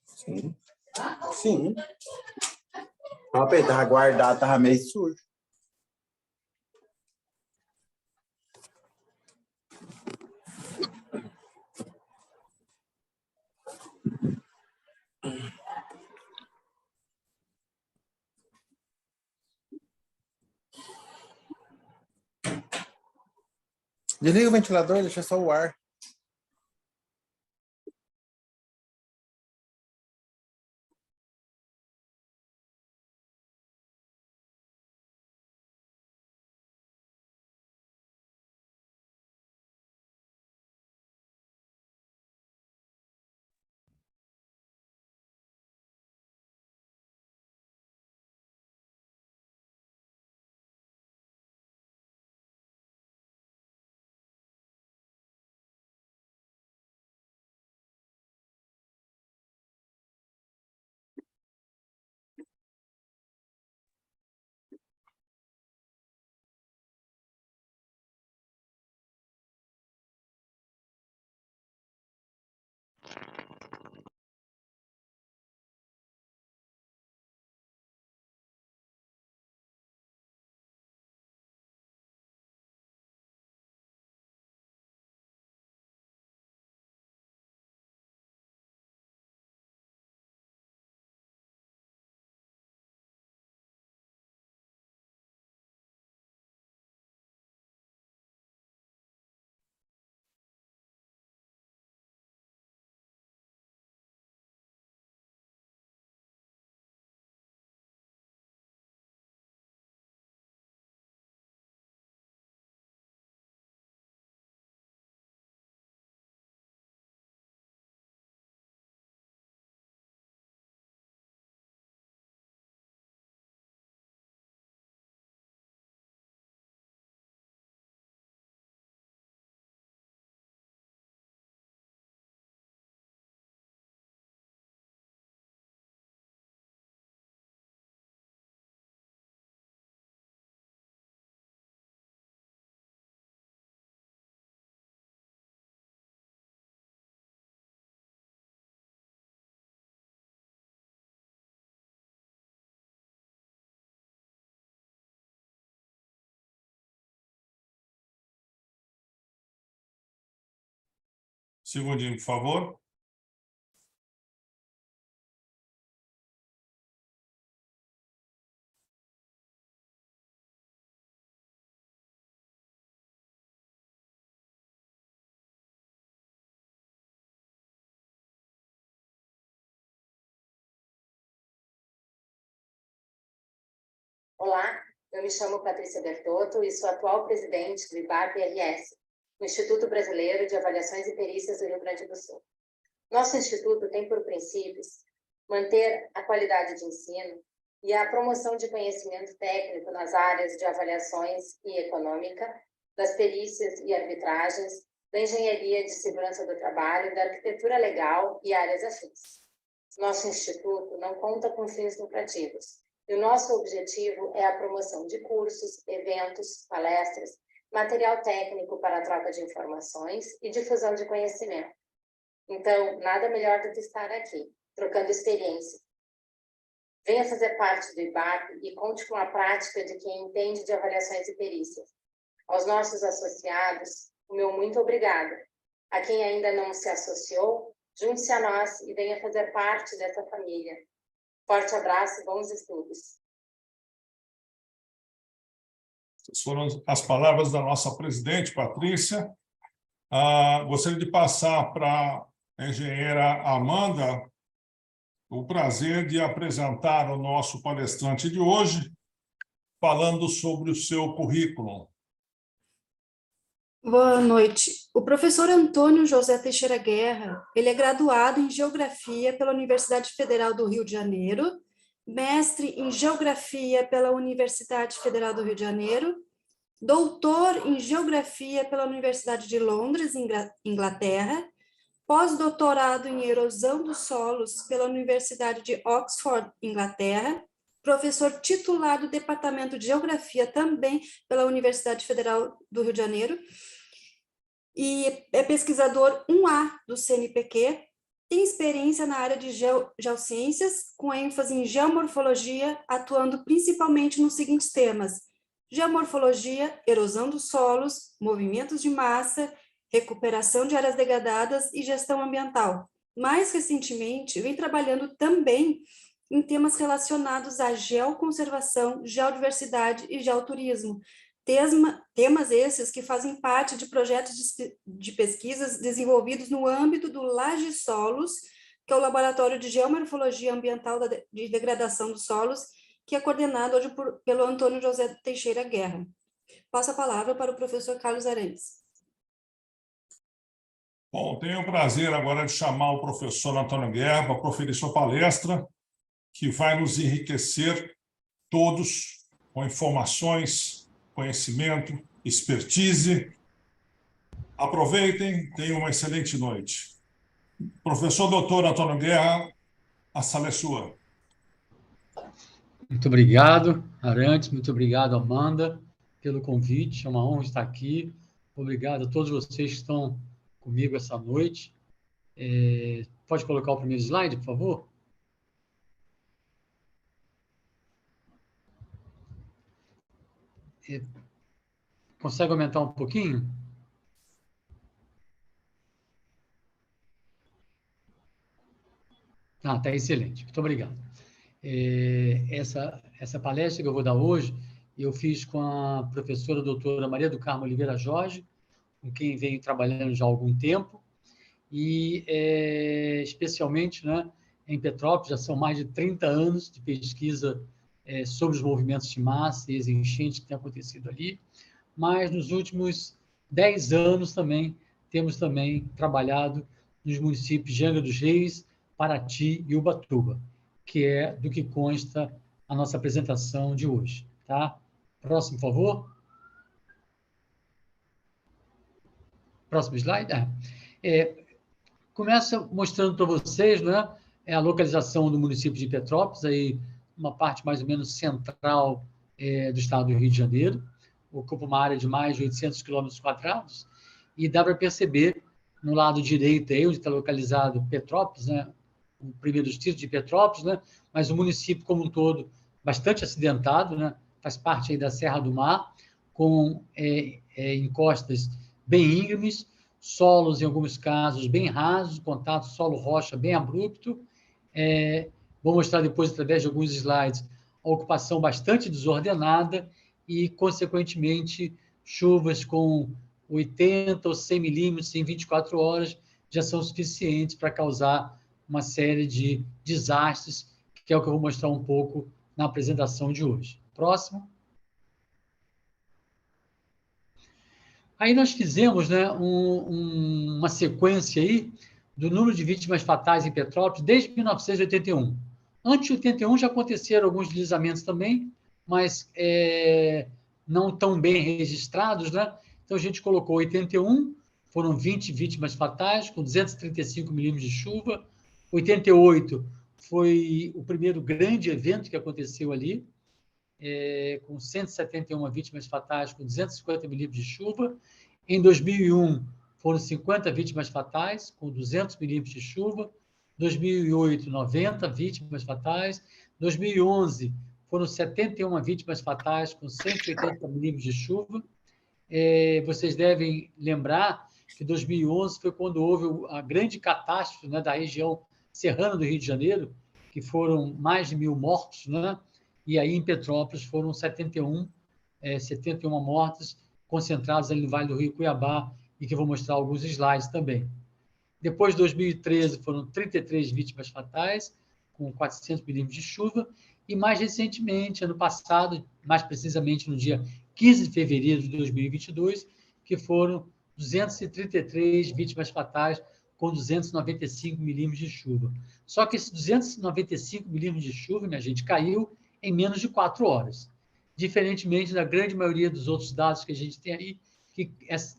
Sim. Sim. O papel estava guardado, estava meio sujo. Desliga o ventilador, deixa só o ar. Segundinho, por favor. Olá, eu me chamo Patrícia Bertotto e sou atual presidente do IBAP-RS, o Instituto Brasileiro de Avaliações e Perícias do Rio Grande do Sul. Nosso instituto tem por princípios manter a qualidade de ensino e a promoção de conhecimento técnico nas áreas de avaliações e econômica, das perícias e arbitragens, da engenharia de segurança do trabalho, da arquitetura legal e áreas afins. Nosso instituto não conta com fins lucrativos. E o nosso objetivo é a promoção de cursos, eventos, palestras, material técnico para a troca de informações e difusão de conhecimento. Então, nada melhor do que estar aqui, trocando experiência. Venha fazer parte do IBAP e conte com a prática de quem entende de avaliações e perícias. Aos nossos associados, o meu muito obrigado. A quem ainda não se associou, junte-se a nós e venha fazer parte dessa família. Forte abraço e bons estudos. Essas foram as palavras da nossa presidente, Patrícia. Gostaria de passar para a engenheira Amanda o prazer de apresentar o nosso palestrante de hoje, falando sobre o seu currículo. Boa noite. O professor Antônio José Teixeira Guerra, ele é graduado em Geografia pela Universidade Federal do Rio de Janeiro, mestre em Geografia pela Universidade Federal do Rio de Janeiro, doutor em Geografia pela Universidade de Londres, Inglaterra, pós-doutorado em Erosão dos Solos pela Universidade de Oxford, Inglaterra, professor titular do Departamento de Geografia também pela Universidade Federal do Rio de Janeiro, e é pesquisador 1A do CNPq, Tem experiência na área de geociências, com ênfase em geomorfologia, atuando principalmente nos seguintes temas: geomorfologia, erosão dos solos, movimentos de massa, recuperação de áreas degradadas e gestão ambiental. Mais recentemente, vem trabalhando também em temas relacionados à geoconservação, geodiversidade e geoturismo. Temas esses que fazem parte de projetos de pesquisas desenvolvidos no âmbito do LAGESolos, que é o Laboratório de Geomorfologia Ambiental de Degradação dos Solos, que é coordenado hoje pelo Antônio José Teixeira Guerra. Passo a palavra para o professor Carlos Arantes. Bom, tenho o prazer agora de chamar o professor Antônio Guerra para proferir sua palestra, que vai nos enriquecer todos com informações, conhecimento, expertise. Aproveitem, tenham uma excelente noite. Professor doutor Antônio Guerra, a sala é sua. Muito obrigado, Arantes, muito obrigado, Amanda, pelo convite. É uma honra estar aqui. Obrigado a todos vocês que estão comigo essa noite. Pode colocar o primeiro slide, por favor? Consegue aumentar um pouquinho? Está excelente. Muito obrigado. Essa palestra que eu vou dar hoje, eu fiz com a professora doutora Maria do Carmo Oliveira Jorge, com quem venho trabalhando já há algum tempo, e especialmente, né, em Petrópolis, já são mais de 30 anos de pesquisa sobre os movimentos de massa e as enchentes que têm acontecido ali, mas nos últimos 10 anos também temos também trabalhado nos municípios de Angra dos Reis, Paraty e Ubatuba, que é do que consta a nossa apresentação de hoje. Tá? Próximo, por favor. Próximo slide. Começa mostrando para vocês, né, a localização do município de Petrópolis, aí uma parte mais ou menos central do estado do Rio de Janeiro, ocupa uma área de mais de 800 km², e dá para perceber no lado direito, aí, onde está localizado Petrópolis, né, o primeiro distrito de Petrópolis, né, mas o município como um todo bastante acidentado, né, faz parte aí da Serra do Mar, com encostas bem íngremes, solos, em alguns casos, bem rasos, contato solo-rocha bem abrupto. Vou mostrar depois, através de alguns slides, a ocupação bastante desordenada e, consequentemente, chuvas com 80 ou 100 milímetros em 24 horas já são suficientes para causar uma série de desastres, que é o que eu vou mostrar um pouco na apresentação de hoje. Próximo. Aí nós fizemos, né, uma sequência aí do número de vítimas fatais em Petrópolis desde 1981. Antes de 81 já aconteceram alguns deslizamentos também, mas não tão bem registrados, né? Então a gente colocou 81, foram 20 vítimas fatais, com 235 milímetros de chuva. 88 foi o primeiro grande evento que aconteceu ali, com 171 vítimas fatais, com 250 milímetros de chuva. Em 2001, foram 50 vítimas fatais, com 200 milímetros de chuva. 2008, 90 vítimas fatais. 2011, foram 71 vítimas fatais, com 180 milímetros de chuva. Vocês devem lembrar que 2011 foi quando houve a grande catástrofe, né, da região serrana do Rio de Janeiro, que foram mais de 1.000 mortos, né? E aí em Petrópolis foram 71 mortes concentradas ali no Vale do Rio Cuiabá, e que eu vou mostrar alguns slides também. Depois de 2013 foram 33 vítimas fatais, com 400 milímetros de chuva, e mais recentemente, ano passado, mais precisamente no dia 15 de fevereiro de 2022, que foram 233 vítimas fatais com 295 milímetros de chuva. Só que esses 295 milímetros de chuva, minha gente, caiu em menos de 4 horas. Diferentemente da grande maioria dos outros dados que a gente tem aí, que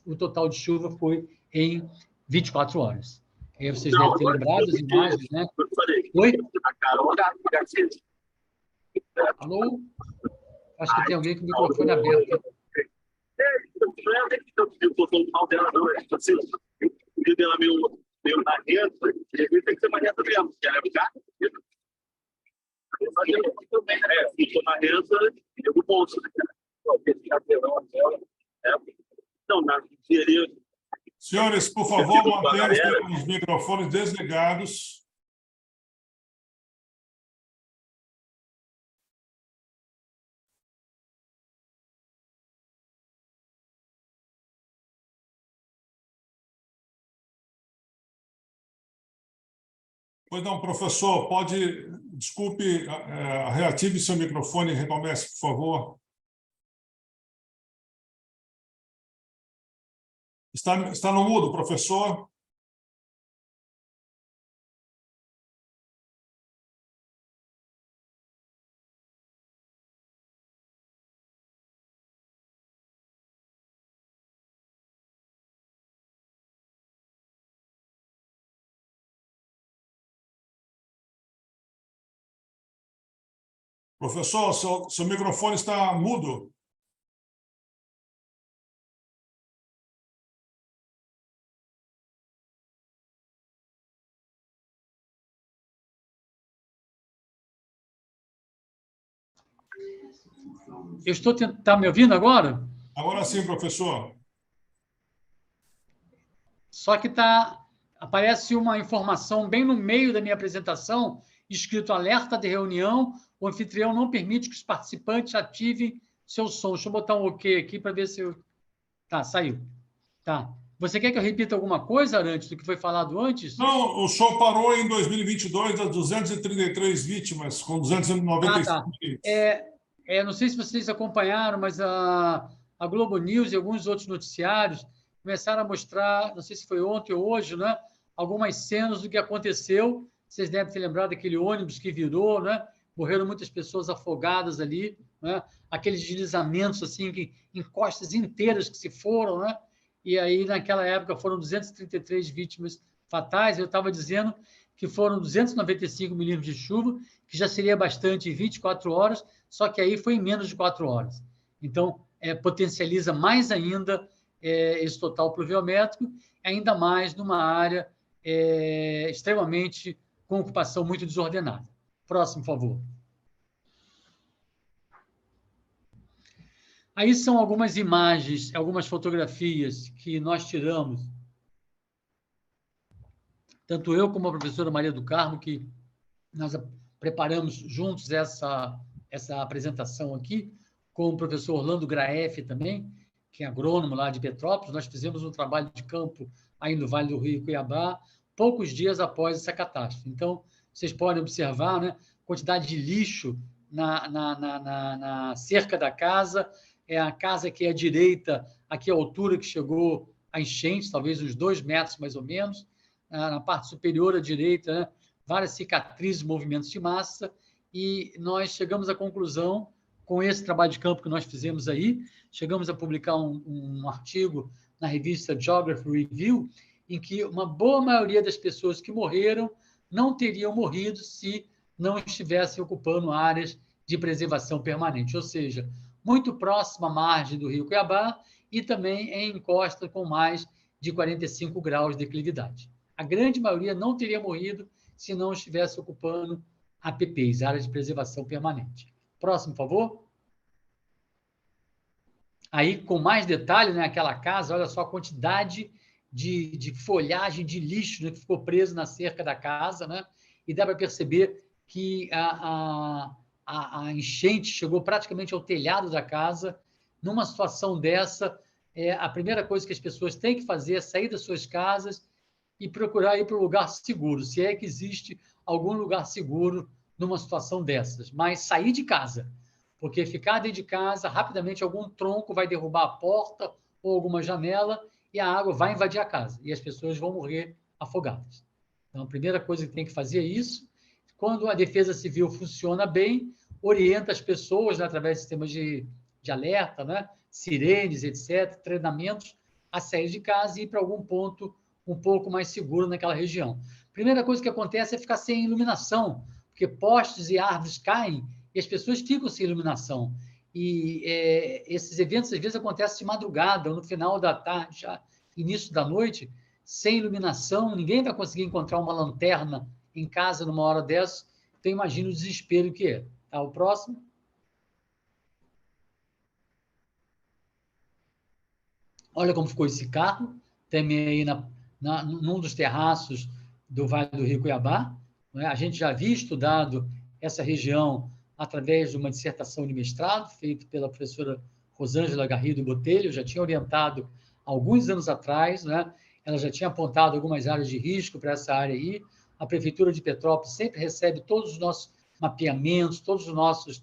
o total de chuva foi em 24 horas. Aí vocês devem ter lembrado as imagens, né? Oi? Alô? Acho que tem alguém com o microfone aberto. deu na renda, tem que ser uma renda mesmo, que ela é gasto. Também, né? Ficou na renda e do bolso, né? Não, na dinheiro. Senhores, por favor, mantenham os microfones desligados. Pois não, professor, desculpe, reative seu microfone e recomece, por favor. Está no mudo, professor? Professor, seu microfone está mudo. Eu estou tentando... Está me ouvindo agora? Agora sim, professor. Só que aparece uma informação bem no meio da minha apresentação, escrito alerta de reunião, o anfitrião não permite que os participantes ativem seu som. Deixa eu botar um OK aqui para ver se eu... Tá, saiu. Tá. Você quer que eu repita alguma coisa, Arantes, do que foi falado antes? Não, o show parou em 2022 das 233 vítimas, com 295 vítimas. Não sei se vocês acompanharam, mas a Globo News e alguns outros noticiários começaram a mostrar, não sei se foi ontem ou hoje, né, algumas cenas do que aconteceu. Vocês devem ter lembrado daquele ônibus que virou, né? Morreram muitas pessoas afogadas ali, né? Aqueles deslizamentos assim, em costas inteiras que se foram, né? E aí, naquela época, foram 233 vítimas fatais. Eu estava dizendo que foram 295 milímetros de chuva, que já seria bastante em 24 horas, só que aí foi em menos de 4 horas. Então, potencializa mais ainda esse total pluviométrico, ainda mais numa área extremamente com ocupação muito desordenada. Próximo, por favor. Aí são algumas imagens, algumas fotografias que nós tiramos, tanto eu como a professora Maria do Carmo, que nós preparamos juntos essa apresentação aqui, com o professor Orlando Graef também, que é agrônomo lá de Petrópolis. Nós fizemos um trabalho de campo aí no Vale do Rio Cuiabá, poucos dias após essa catástrofe. Então, vocês podem observar, né, a quantidade de lixo na cerca da casa. É a casa que é à direita, aqui a altura que chegou a enchente, talvez uns 2 metros mais ou menos. Na parte superior à direita, né, várias cicatrizes, movimentos de massa, e nós chegamos à conclusão, com esse trabalho de campo que nós fizemos aí, chegamos a publicar um artigo na revista Geography Review, em que uma boa maioria das pessoas que morreram não teriam morrido se não estivessem ocupando áreas de preservação permanente, ou seja, muito próxima à margem do rio Cuiabá e também em encosta com mais de 45 graus de declividade. A grande maioria não teria morrido se não estivesse ocupando APPs, áreas de preservação permanente. Próximo, por favor. Aí, com mais detalhe, né, aquela casa, olha só a quantidade de folhagem, de lixo, né, que ficou preso na cerca da casa, né? E dá para perceber que a enchente chegou praticamente ao telhado da casa. Numa situação dessa, a primeira coisa que as pessoas têm que fazer é sair das suas casas e procurar ir para um lugar seguro, se é que existe algum lugar seguro numa situação dessas. Mas sair de casa, porque ficar dentro de casa, rapidamente algum tronco vai derrubar a porta ou alguma janela e a água vai invadir a casa e as pessoas vão morrer afogadas. Então, a primeira coisa que tem que fazer é isso. Quando a Defesa Civil funciona bem, orienta as pessoas, né, através de sistemas de alerta, né, sirenes, etc., treinamentos, a sair de casa e ir para algum ponto um pouco mais seguro naquela região. Primeira coisa que acontece é ficar sem iluminação, porque postes e árvores caem e as pessoas ficam sem iluminação. E esses eventos, às vezes, acontecem de madrugada, ou no final da tarde, já início da noite. sem iluminação, ninguém vai conseguir encontrar uma lanterna em casa numa hora dessa, então imagina o desespero que é. Tá, o próximo. Olha como ficou esse carro, também aí num dos terraços do Vale do Rio Cuiabá. Né? A gente já havia estudado essa região através de uma dissertação de mestrado, feita pela professora Rosângela Garrido Botelho, já tinha orientado alguns anos atrás, né? Ela já tinha apontado algumas áreas de risco para essa área aí. A Prefeitura de Petrópolis sempre recebe todos os nossos mapeamentos, todos os nossos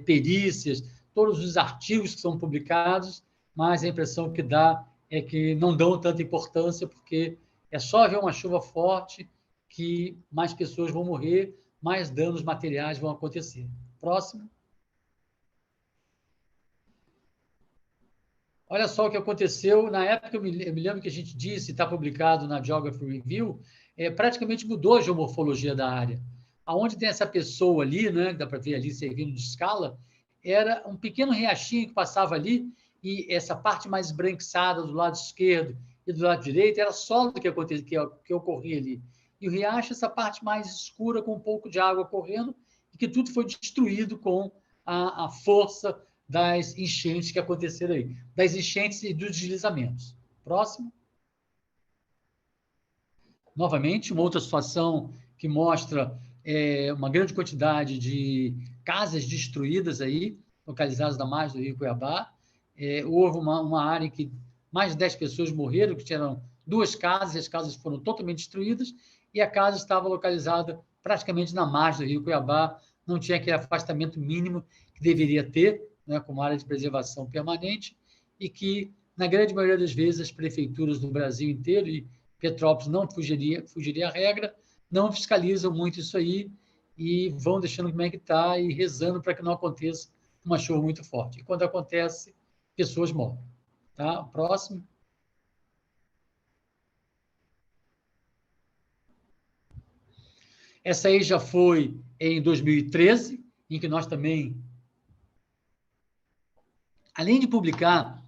perícias, todos os artigos que são publicados, mas a impressão que dá é que não dão tanta importância, porque é só haver uma chuva forte que mais pessoas vão morrer, mais danos materiais vão acontecer. Próximo. Olha só o que aconteceu. Na época, eu me lembro que a gente disse, está publicado na Geography Review, praticamente mudou a geomorfologia da área. Aonde tem essa pessoa ali, né, dá para ver ali servindo de escala, era um pequeno riachinho que passava ali, e essa parte mais esbranquiçada do lado esquerdo e do lado direito era solo que ocorria ali. E o riacho, essa parte mais escura, com um pouco de água correndo, e que tudo foi destruído com a força das enchentes que aconteceram aí, das enchentes e dos deslizamentos. Próximo. Novamente, uma outra situação que mostra uma grande quantidade de casas destruídas aí, localizadas na margem do Rio Cuiabá. Houve uma área em que mais de 10 pessoas morreram, que tinham 2 casas, e as casas foram totalmente destruídas, e a casa estava localizada praticamente na margem do Rio Cuiabá, não tinha aquele afastamento mínimo que deveria ter, né, como área de preservação permanente, e que, na grande maioria das vezes, as prefeituras do Brasil inteiro, e Petrópolis não fugiria à regra, não fiscalizam muito isso aí, e vão deixando como é que está, e rezando para que não aconteça uma chuva muito forte. E quando acontece, pessoas morrem. Tá? Próximo. Essa aí já foi em 2013, em que nós também, além de publicar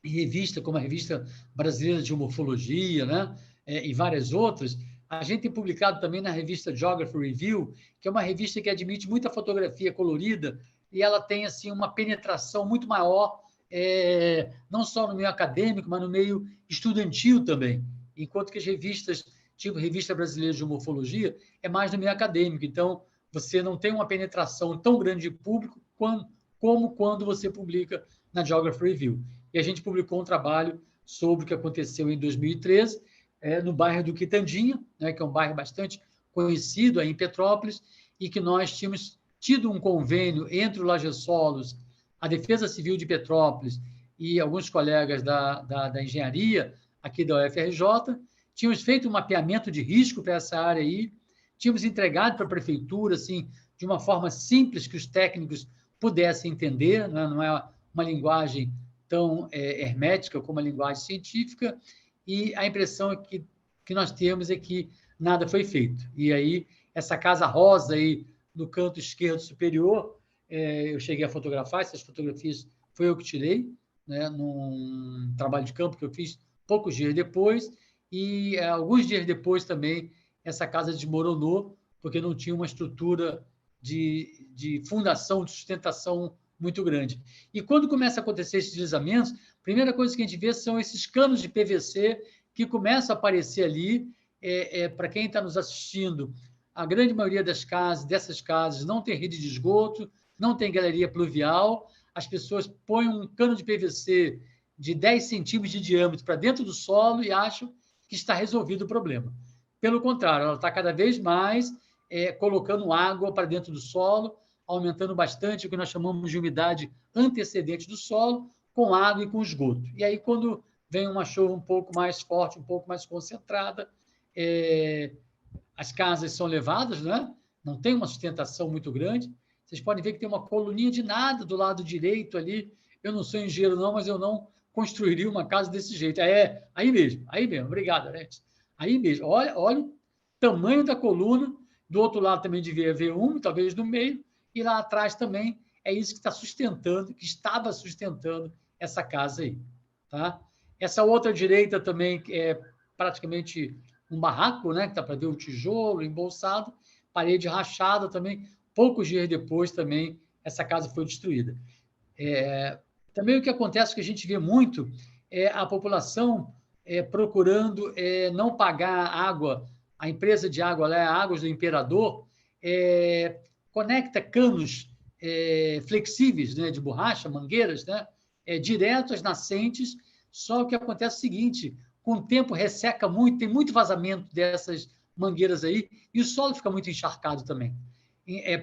em revista, como a Revista Brasileira de Geomorfologia, né, e várias outras, a gente tem publicado também na revista Geography Review, que é uma revista que admite muita fotografia colorida, e ela tem assim uma penetração muito maior, não só no meio acadêmico, mas no meio estudantil também, enquanto que as revistas, tipo Revista Brasileira de Geomorfologia, é mais no meio acadêmico. Então, você não tem uma penetração tão grande de público como quando você publica na Geography Review. E a gente publicou um trabalho sobre o que aconteceu em 2013, no bairro do Quitandinha, né, que é um bairro bastante conhecido aí em Petrópolis, e que nós tínhamos tido um convênio entre o Lagesolos, a Defesa Civil de Petrópolis e alguns colegas da engenharia aqui da UFRJ, tínhamos feito um mapeamento de risco para essa área aí, tínhamos entregado para a prefeitura, assim, de uma forma simples que os técnicos pudessem entender, né? Não é uma linguagem tão hermética como a linguagem científica, e a impressão que nós temos é que nada foi feito. E aí, essa casa rosa aí no canto esquerdo superior, eu cheguei a fotografar, essas fotografias foi eu que tirei, né, num trabalho de campo que eu fiz poucos dias depois, e alguns dias depois também essa casa desmoronou, porque não tinha uma estrutura de fundação, de sustentação muito grande. E quando começa a acontecer esses deslizamentos, a primeira coisa que a gente vê são esses canos de PVC que começam a aparecer ali. Para quem está nos assistindo, a grande maioria dessas casas não tem rede de esgoto, não tem galeria pluvial, as pessoas põem um cano de PVC de 10 centímetros de diâmetro para dentro do solo e acham que está resolvido o problema. Pelo contrário, ela está cada vez mais colocando água para dentro do solo, aumentando bastante o que nós chamamos de umidade antecedente do solo, com água e com esgoto. E aí, quando vem uma chuva um pouco mais forte, um pouco mais concentrada, as casas são levadas, né? Não tem uma sustentação muito grande. Vocês podem ver que tem uma coluninha de nada do lado direito ali. Eu não sou engenheiro, não, mas eu não construiria uma casa desse jeito. Aí mesmo. Obrigado, Arete. Aí mesmo. Olha o tamanho da coluna. Do outro lado também devia haver talvez no meio. E lá atrás também é isso que está sustentando, que estava sustentando essa casa aí. Tá? Essa outra direita também praticamente um barraco, né? Que dá para ver o tijolo embolsado, parede rachada também. Poucos dias depois também essa casa foi destruída. Também o que acontece, que a gente vê muito, é a população procurando não pagar água. A empresa de água, lá, Águas do Imperador, conecta canos flexíveis, né, de borracha, mangueiras, né, direto às nascentes, só que acontece o seguinte, com o tempo resseca muito, tem muito vazamento dessas mangueiras aí, e o solo fica muito encharcado também.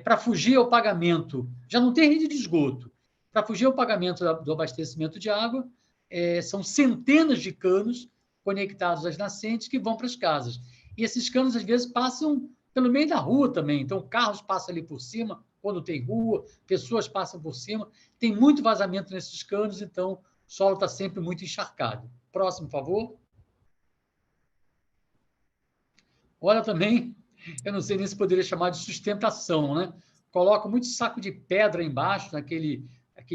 Para fugir ao pagamento, já não tem rede de esgoto, para fugir ao pagamento do abastecimento de água, são centenas de canos conectados às nascentes que vão para as casas. E esses canos, às vezes, passam pelo meio da rua também. Então, carros passam ali por cima, quando tem rua, pessoas passam por cima. Tem muito vazamento nesses canos, então o solo está sempre muito encharcado. Próximo, por favor. Olha também, eu não sei nem se poderia chamar de sustentação, né? Coloca muito saco de pedra embaixo, aquele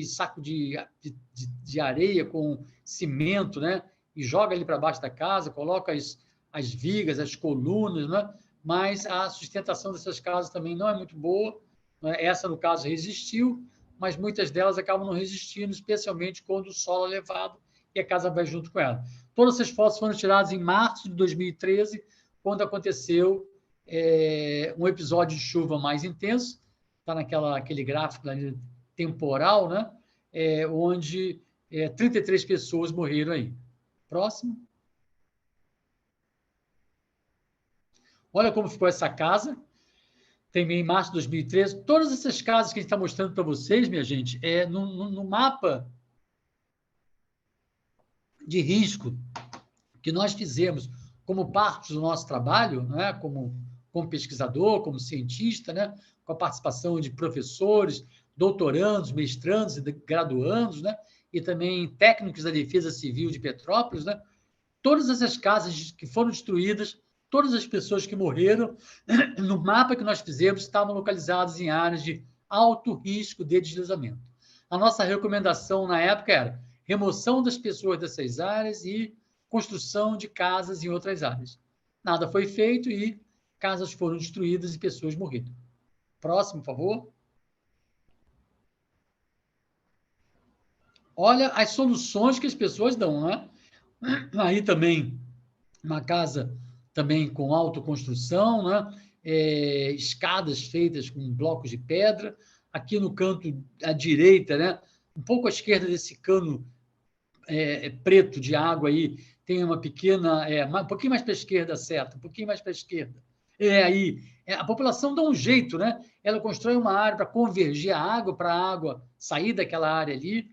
saco de areia com cimento, né? E joga ali para baixo da casa, coloca as vigas, as colunas, né? Mas a sustentação dessas casas também não é muito boa. Né? Essa, no caso, resistiu, mas muitas delas acabam não resistindo, especialmente quando o solo é levado e a casa vai junto com ela. Todas essas fotos foram tiradas em março de 2013, quando aconteceu um episódio de chuva mais intenso, está naquele gráfico ali, temporal, né? Onde 33 pessoas morreram aí. Próximo. Olha como ficou essa casa. Tem em março de 2013. Todas essas casas que a gente está mostrando para vocês, minha gente, no mapa de risco que nós fizemos como parte do nosso trabalho, né? como pesquisador, como cientista, né? Com a participação de professores, doutorandos, mestrandos e graduandos, né? E também técnicos da Defesa Civil de Petrópolis, né? Todas essas casas que foram destruídas, todas as pessoas que morreram, no mapa que nós fizemos, estavam localizadas em áreas de alto risco de deslizamento. A nossa recomendação na época era remoção das pessoas dessas áreas e construção de casas em outras áreas. Nada foi feito e casas foram destruídas e pessoas morreram. Próximo, por favor. Olha as soluções que as pessoas dão, né? Aí também, uma casa também com autoconstrução, né? Escadas feitas com blocos de pedra. Aqui no canto à direita, né? Um pouco à esquerda desse cano preto de água aí, tem uma pequena, um pouquinho mais para a esquerda, certo? Um pouquinho mais para a esquerda. A população dá um jeito, né? Ela constrói uma área para convergir a água, para a água sair daquela área ali.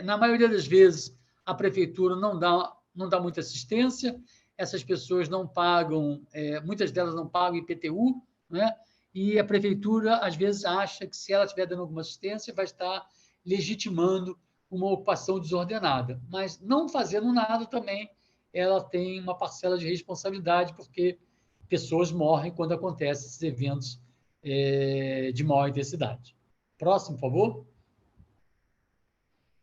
Na maioria das vezes, a prefeitura não dá muita assistência, essas pessoas não pagam, muitas delas não pagam IPTU, né? E a prefeitura, às vezes, acha que se ela estiver dando alguma assistência, vai estar legitimando uma ocupação desordenada. Mas, não fazendo nada também, ela tem uma parcela de responsabilidade, porque pessoas morrem quando acontecem esses eventos de maior intensidade. Próximo, por favor.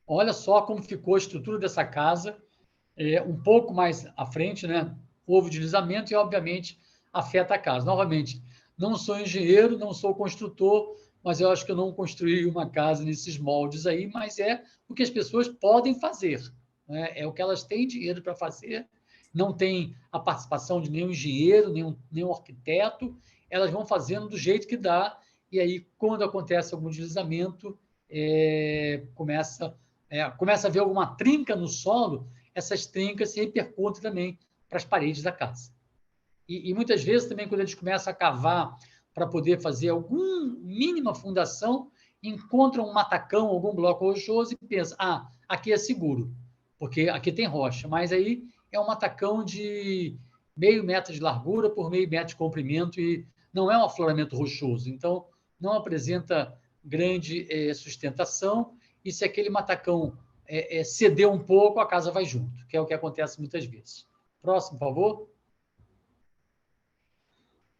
Olha só como ficou a estrutura dessa casa, um pouco mais à frente, né? Houve deslizamento e, obviamente, afeta a casa. Novamente, não sou engenheiro, não sou construtor, mas eu acho que eu não construí uma casa nesses moldes aí, mas é o que as pessoas podem fazer, né? É o que elas têm dinheiro para fazer, não tem a participação de nenhum engenheiro, nenhum arquiteto, elas vão fazendo do jeito que dá, e aí, quando acontece algum deslizamento, começa a haver alguma trinca no solo, essas trincas se repercutem também para as paredes da casa. E muitas vezes também, quando eles começam a cavar para poder fazer alguma mínima fundação, encontram um matacão, algum bloco rochoso e pensam, aqui é seguro, porque aqui tem rocha, mas aí é um matacão de meio metro de largura por meio metro de comprimento e não é um afloramento rochoso, então não apresenta grande sustentação, e se aquele matacão ceder um pouco, a casa vai junto, que é o que acontece muitas vezes. Próximo, por favor.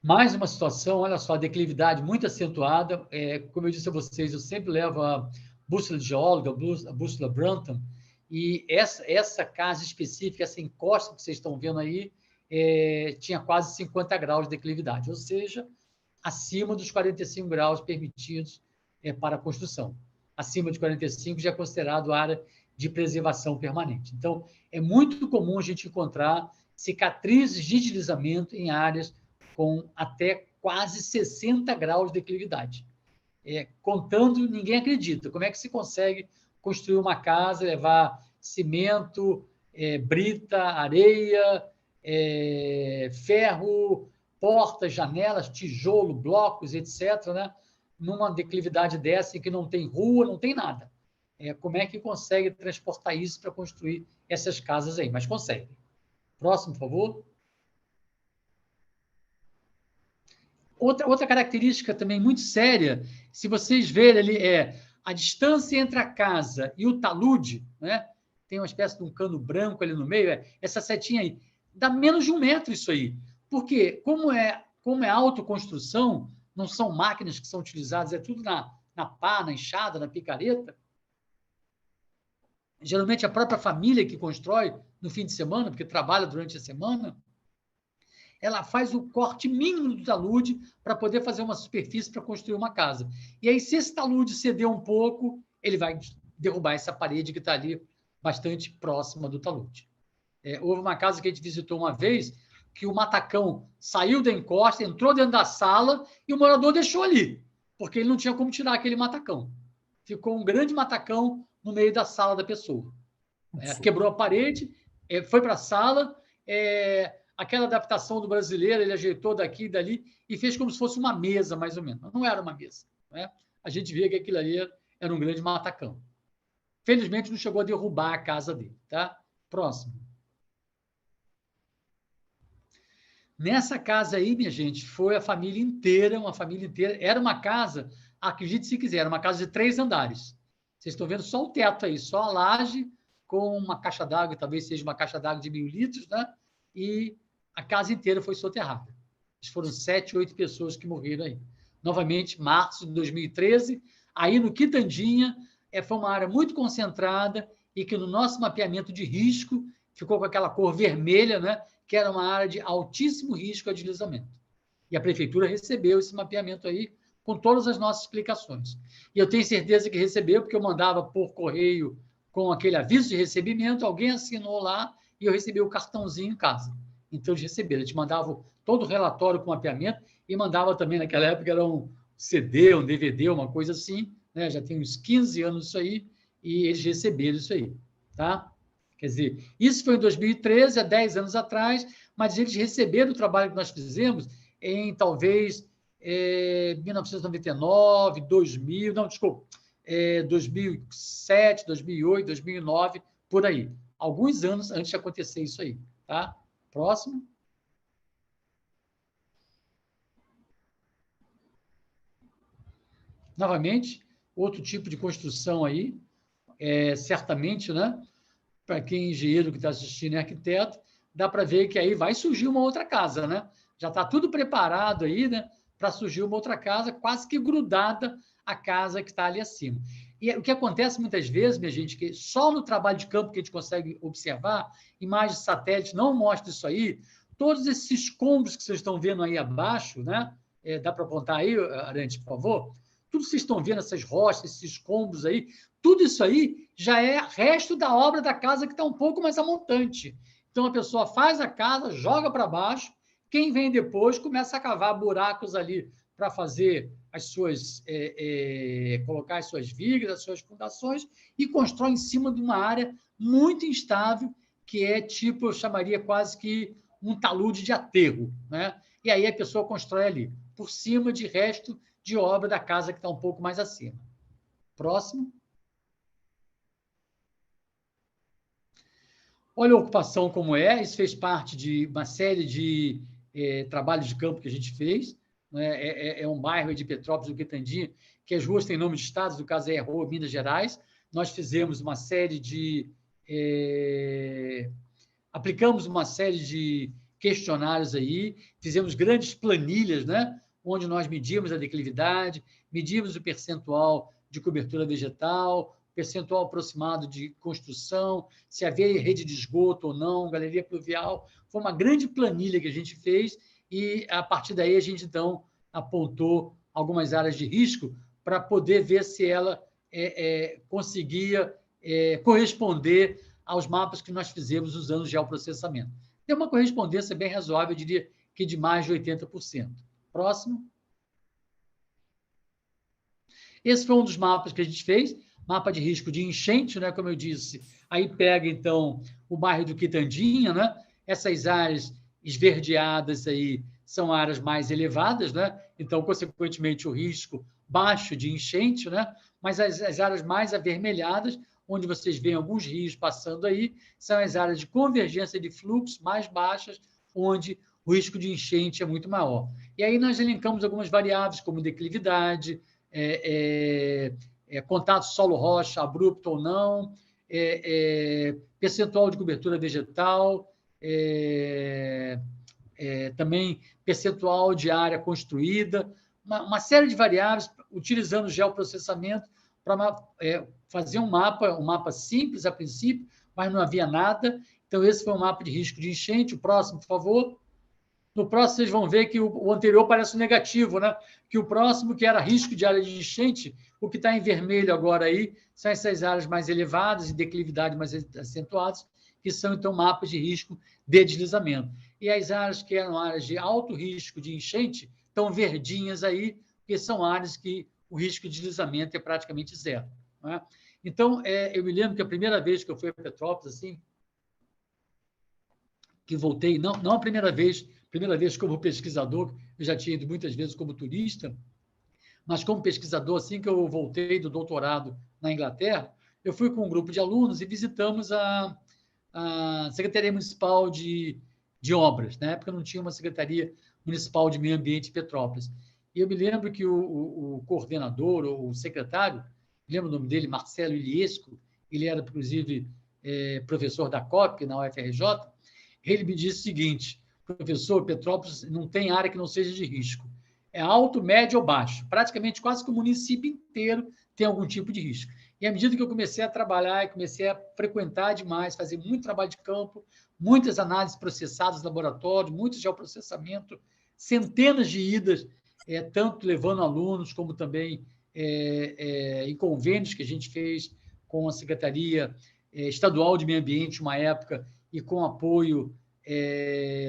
Mais uma situação, olha só, a declividade muito acentuada. Como eu disse a vocês, eu sempre levo a bússola de geóloga, a bússola Brunton, e essa casa específica, essa encosta que vocês estão vendo aí, tinha quase 50 graus de declividade, ou seja, acima dos 45 graus permitidos para a construção. Acima de 45 já é considerado área de preservação permanente. Então, é muito comum a gente encontrar cicatrizes de deslizamento em áreas com até quase 60 graus de declividade. Contando, ninguém acredita. Como é que se consegue construir uma casa, levar cimento, brita, areia, ferro, portas, janelas, tijolo, blocos, etc., né? Numa declividade dessa em que não tem rua, não tem nada. Como é que consegue transportar isso para construir essas casas aí? Mas consegue. Próximo, por favor. Outra característica também muito séria, se vocês verem ali, a distância entre a casa e o talude, né? Tem uma espécie de um cano branco ali no meio, essa setinha aí, dá menos de 1 metro isso aí. Porque, como é autoconstrução, não são máquinas que são utilizadas, é tudo na pá, na enxada, na picareta. Geralmente, a própria família que constrói no fim de semana, porque trabalha durante a semana, ela faz o corte mínimo do talude para poder fazer uma superfície para construir uma casa. E aí, se esse talude ceder um pouco, ele vai derrubar essa parede que está ali bastante próxima do talude. Houve uma casa que a gente visitou uma vez que o matacão saiu da encosta, entrou dentro da sala e o morador deixou ali, porque ele não tinha como tirar aquele matacão. Ficou um grande matacão no meio da sala da pessoa. Quebrou a parede, foi para a sala, aquela adaptação do brasileiro, ele ajeitou daqui e dali e fez como se fosse uma mesa, mais ou menos. Não era uma mesa. Né? A gente via que aquilo ali era um grande matacão. Felizmente, não chegou a derrubar a casa dele. Tá? Próximo. Nessa casa aí, minha gente, foi a família inteira, uma família inteira. Era uma casa, acredite se quiser, era uma casa de 3 andares. Vocês estão vendo só o teto aí, só a laje com uma caixa d'água, talvez seja uma caixa d'água de 1.000 litros, né? E a casa inteira foi soterrada. Foram 7, 8 pessoas que morreram aí. Novamente, março de 2013, aí no Quitandinha, foi uma área muito concentrada e que no nosso mapeamento de risco ficou com aquela cor vermelha, né? Que era uma área de altíssimo risco a deslizamento. E a prefeitura recebeu esse mapeamento aí com todas as nossas explicações. E eu tenho certeza que recebeu, porque eu mandava por correio com aquele aviso de recebimento, alguém assinou lá e eu recebi o cartãozinho em casa. Então, eles receberam. Eles mandavam todo o relatório com mapeamento e mandava também, naquela época, era um CD, um DVD, uma coisa assim, né? Já tem uns 15 anos isso aí, e eles receberam isso aí. Tá? Quer dizer, isso foi em 2013, há 10 anos atrás, mas eles receberam o trabalho que nós fizemos em, talvez, 1999, 2000, não, desculpa, 2007, 2008, 2009, por aí. Alguns anos antes de acontecer isso aí. Tá? Próximo. Novamente, outro tipo de construção aí, certamente, né? Para quem é engenheiro que está assistindo e arquiteto, dá para ver que aí vai surgir uma outra casa, né? Já está tudo preparado aí, né? Para surgir uma outra casa, quase que grudada à casa que está ali acima. E o que acontece muitas vezes, minha gente, que só no trabalho de campo que a gente consegue observar, imagens de satélite não mostram isso aí, todos esses escombros que vocês estão vendo aí abaixo, né? Dá para apontar aí, Arantes, por favor? Tudo que vocês estão vendo, essas rochas, esses escombros aí, tudo isso aí já é resto da obra da casa que está um pouco mais a montante. Então, a pessoa faz a casa, joga para baixo, quem vem depois começa a cavar buracos ali para fazer as suas, colocar as suas vigas, as suas fundações e constrói em cima de uma área muito instável, que é tipo, eu chamaria quase que um talude de aterro, né? E aí a pessoa constrói ali, por cima de resto de obra da casa que está um pouco mais acima. Próximo. Olha a ocupação como isso fez parte de uma série de trabalhos de campo que a gente fez. Né? É um bairro de Petrópolis, do Quitandinha, que as ruas têm nome de estados, no caso é a Rua Minas Gerais. Nós fizemos uma série de... aplicamos uma série de questionários aí, fizemos grandes planilhas, né? Onde nós medimos a declividade, medimos o percentual de cobertura vegetal, percentual aproximado de construção, se havia rede de esgoto ou não, galeria pluvial. Foi uma grande planilha que a gente fez e, a partir daí, a gente, então, apontou algumas áreas de risco para poder ver se ela conseguia corresponder aos mapas que nós fizemos usando o geoprocessamento. Tem uma correspondência bem razoável, eu diria que de mais de 80%. Próximo. Esse foi um dos mapas que a gente fez, mapa de risco de enchente, né, como eu disse. Aí pega, então, o bairro do Quitandinha, né? Essas áreas esverdeadas aí são áreas mais elevadas, né? Então, consequentemente, o risco baixo de enchente, né? Mas as áreas mais avermelhadas, onde vocês veem alguns rios passando aí, são as áreas de convergência de fluxo mais baixas, onde o risco de enchente é muito maior. E aí nós elencamos algumas variáveis, como declividade, contato solo-rocha, abrupto ou não, percentual de cobertura vegetal, também percentual de área construída, uma série de variáveis, utilizando o geoprocessamento para fazer um mapa simples a princípio, mas não havia nada. Então, esse foi um mapa de risco de enchente. O próximo, por favor. No próximo, vocês vão ver que o anterior parece um negativo, né? Que o próximo, que era risco de área de enchente, o que está em vermelho agora aí são essas áreas mais elevadas e declividade mais acentuadas, que são, então, mapas de risco de deslizamento. E as áreas que eram áreas de alto risco de enchente estão verdinhas aí, porque são áreas que o risco de deslizamento é praticamente zero. Não é? Então, eu me lembro que a primeira vez que eu fui a Petrópolis, assim, que voltei, não a primeira vez como pesquisador, eu já tinha ido muitas vezes como turista, mas como pesquisador, assim que eu voltei do doutorado na Inglaterra, eu fui com um grupo de alunos e visitamos a Secretaria Municipal de Obras. Na época não tinha uma Secretaria Municipal de Meio Ambiente em Petrópolis. E eu me lembro que o coordenador, ou o secretário, lembro o nome dele, Marcelo Iliesco, ele era, inclusive, professor da COP, na UFRJ, ele me disse o seguinte: professor, Petrópolis não tem área que não seja de risco. É alto, médio ou baixo. Praticamente quase que o município inteiro tem algum tipo de risco. E à medida que eu comecei a trabalhar e comecei a frequentar demais, fazer muito trabalho de campo, muitas análises processadas no laboratório, muito geoprocessamento, centenas de idas, tanto levando alunos, como também em convênios que a gente fez com a Secretaria Estadual de Meio Ambiente, uma época, e com apoio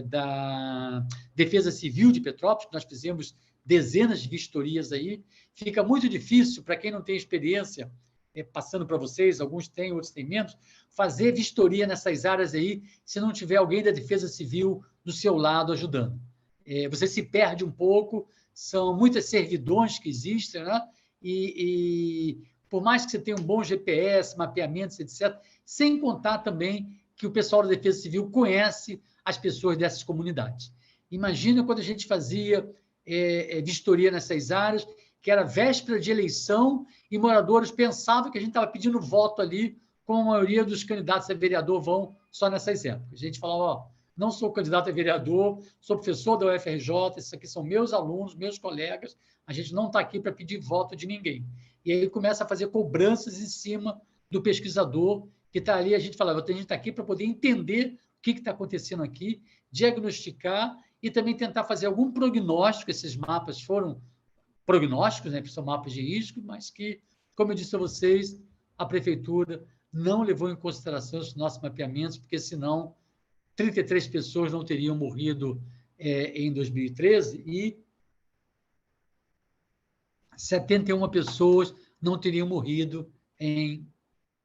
da Defesa Civil de Petrópolis, que nós fizemos dezenas de vistorias aí. Fica muito difícil, para quem não tem experiência, passando para vocês, alguns têm, outros têm menos, fazer vistoria nessas áreas aí, se não tiver alguém da Defesa Civil do seu lado ajudando. Você se perde um pouco, são muitas servidões que existem, né? E por mais que você tenha um bom GPS, mapeamentos, etc., sem contar também que o pessoal da Defesa Civil conhece as pessoas dessas comunidades. Imagina quando a gente fazia vistoria nessas áreas, que era véspera de eleição e moradores pensavam que a gente estava pedindo voto ali, como a maioria dos candidatos a vereador vão só nessas épocas. A gente falava, não sou candidato a vereador, sou professor da UFRJ, esses aqui são meus alunos, meus colegas, a gente não está aqui para pedir voto de ninguém. E aí começa a fazer cobranças em cima do pesquisador que está ali. A gente falava, a gente está aqui para poder entender o que está acontecendo aqui, diagnosticar e também tentar fazer algum prognóstico. Esses mapas foram prognósticos, né, que são mapas de risco, mas que, como eu disse a vocês, a prefeitura não levou em consideração os nossos mapeamentos, porque senão 33 pessoas não teriam morrido em 2013 e 71 pessoas não teriam morrido em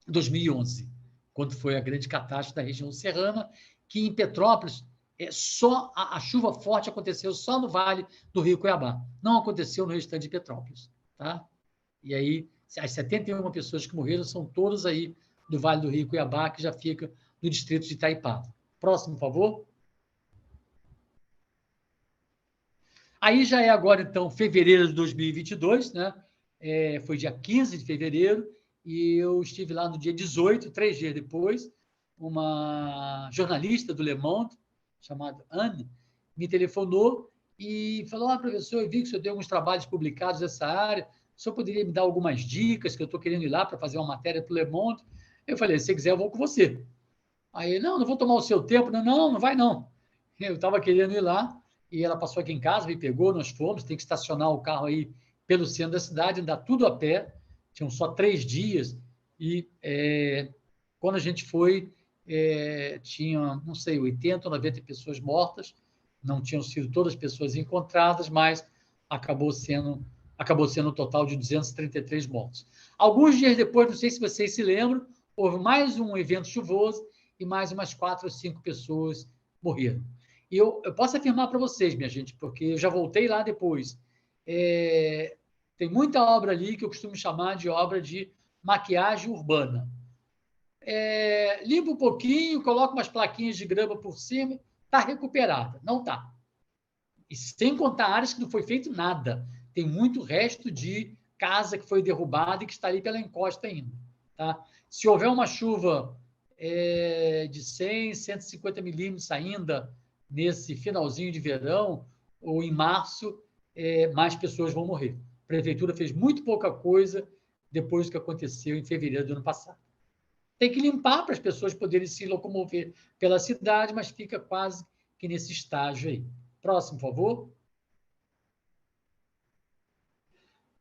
2011, quando foi a grande catástrofe da região serrana, que em Petrópolis só a chuva forte aconteceu só no Vale do Rio Cuiabá, não aconteceu no restante de Petrópolis. Tá? E aí, as 71 pessoas que morreram são todas aí do Vale do Rio Cuiabá, que já fica no distrito de Itaipava. Próximo, por favor. Aí já é agora, então, fevereiro de 2022, né? Foi dia 15 de fevereiro, e eu estive lá no dia 18, 3 dias depois. Uma jornalista do Le Monde, chamada Anne, me telefonou e falou: professor, eu vi que o senhor tem alguns trabalhos publicados nessa área, o senhor poderia me dar algumas dicas, que eu estou querendo ir lá para fazer uma matéria para o Le Monde? Eu falei, se você quiser, eu vou com você. Aí, não vou tomar o seu tempo. Não vai não. Eu estava querendo ir lá, e ela passou aqui em casa, me pegou, nós fomos, tem que estacionar o carro aí pelo centro da cidade, andar tudo a pé, tinham só 3 dias, e quando a gente foi, tinha, não sei, 80 ou 90 pessoas mortas, não tinham sido todas as pessoas encontradas, mas acabou sendo um total de 233 mortos. Alguns dias depois, não sei se vocês se lembram, houve mais um evento chuvoso e mais umas 4 ou 5 pessoas morreram. E eu posso afirmar para vocês, minha gente, porque eu já voltei lá depois, tem muita obra ali que eu costumo chamar de obra de maquiagem urbana. Limpa um pouquinho, coloca umas plaquinhas de grama por cima, está recuperada. Não está. E sem contar áreas que não foi feito nada. Tem muito resto de casa que foi derrubada e que está ali pela encosta ainda. Tá? Se houver uma chuva de 100, 150 milímetros ainda nesse finalzinho de verão ou em março, mais pessoas vão morrer. A prefeitura fez muito pouca coisa depois do que aconteceu em fevereiro do ano passado. Tem que limpar para as pessoas poderem se locomover pela cidade, mas fica quase que nesse estágio aí. Próximo, por favor.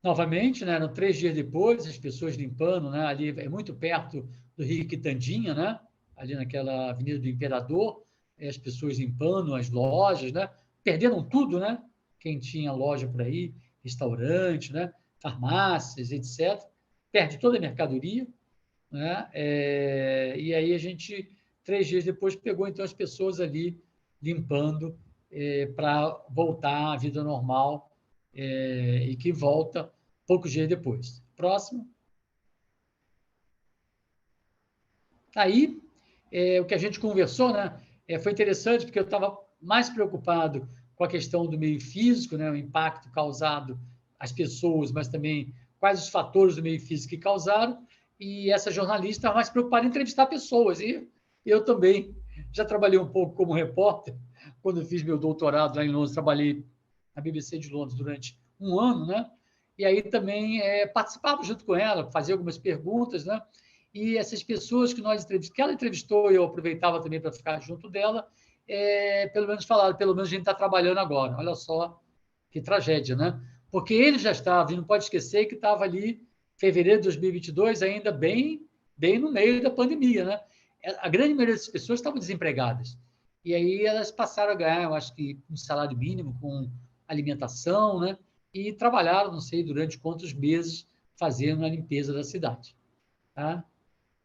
Novamente, né, eram 3 dias depois, as pessoas limpando, né, ali é muito perto do Rio Quitandinha, né, ali naquela Avenida do Imperador, as pessoas limpando as lojas, né, perderam tudo, né, quem tinha loja por aí, restaurante, né, farmácias, etc., perde toda a mercadoria, né, e aí a gente, 3 dias depois, pegou então as pessoas ali limpando para voltar à vida normal, e que volta poucos dias depois. Próximo. Aí, o que a gente conversou, né, foi interessante, porque eu estava mais preocupado com a questão do meio físico, né, o impacto causado às pessoas, mas também quais os fatores do meio físico que causaram, e essa jornalista estava mais preocupada em entrevistar pessoas, e eu também já trabalhei um pouco como repórter, quando eu fiz meu doutorado lá em Londres, trabalhei na BBC de Londres durante 1 ano, né? E aí também participava junto com ela, fazia algumas perguntas, né? E essas pessoas que ela entrevistou, eu aproveitava também para ficar junto dela, pelo menos falaram, pelo menos a gente está trabalhando agora. Olha só que tragédia, né? Porque ele já estava, e não pode esquecer que estava ali, em fevereiro de 2022, ainda bem no meio da pandemia, né? A grande maioria das pessoas estavam desempregadas. E aí elas passaram a ganhar, eu acho que um salário mínimo com alimentação, né? E trabalharam, não sei durante quantos meses, fazendo a limpeza da cidade. Tá?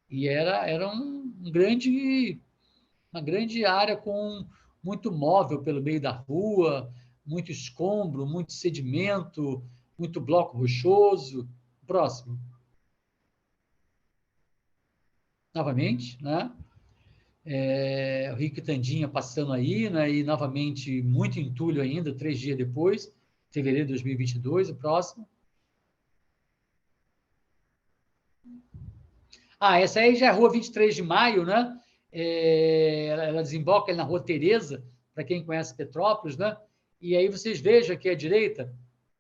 E era uma grande área com muito móvel pelo meio da rua, muito escombro, muito sedimento, muito bloco rochoso. Próximo. Novamente, né? O Rio Quitandinha passando aí, né? E novamente muito entulho ainda, 3 dias depois, fevereiro de 2022, o próximo. Essa aí já é a Rua 23 de Maio, né? Ela desemboca ali na Rua Tereza, para quem conhece Petrópolis, né? E aí vocês vejam aqui à direita.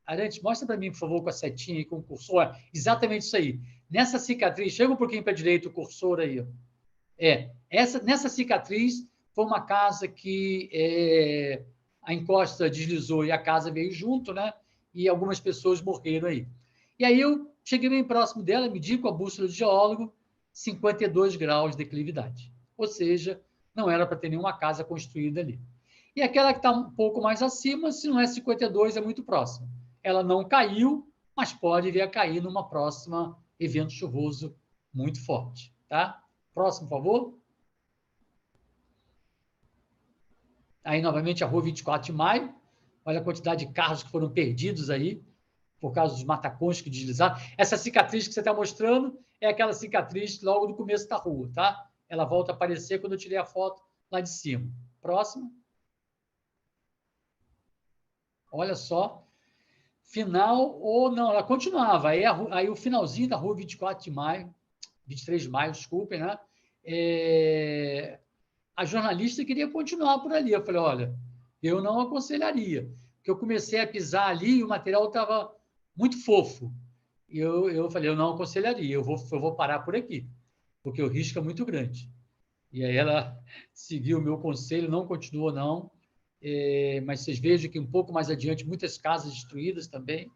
Arantes, mostra para mim, por favor, com a setinha e com o cursor. Exatamente isso aí. Nessa cicatriz, chega um pouquinho para a direita o cursor aí. Nessa cicatriz foi uma casa que a encosta deslizou e a casa veio junto, né? E algumas pessoas morreram aí. E aí eu cheguei bem próximo dela, medi com a bússola de geólogo, 52 graus de declividade. Ou seja, não era para ter nenhuma casa construída ali. E aquela que está um pouco mais acima, se não é 52, é muito próximo. Ela não caiu, mas pode vir a cair numa próxima evento chuvoso muito forte. Tá? Próximo, por favor. Aí, novamente, a Rua 24 de Maio. Olha a quantidade de carros que foram perdidos aí, por causa dos matacões que deslizaram. Essa cicatriz que você está mostrando é aquela cicatriz logo no começo da rua, tá? Ela volta a aparecer quando eu tirei a foto lá de cima. Próximo. Olha só. Final ou não, ela continuava. Aí o finalzinho da Rua 24 de Maio, 23 de Maio, desculpem, né? A jornalista queria continuar por ali. Eu falei, olha, eu não aconselharia, porque eu comecei a pisar ali e o material estava muito fofo. eu falei, eu não aconselharia, eu vou parar por aqui, porque o risco é muito grande. E aí ela seguiu o meu conselho, não continuou, não. Mas vocês vejam que um pouco mais adiante, muitas casas destruídas também.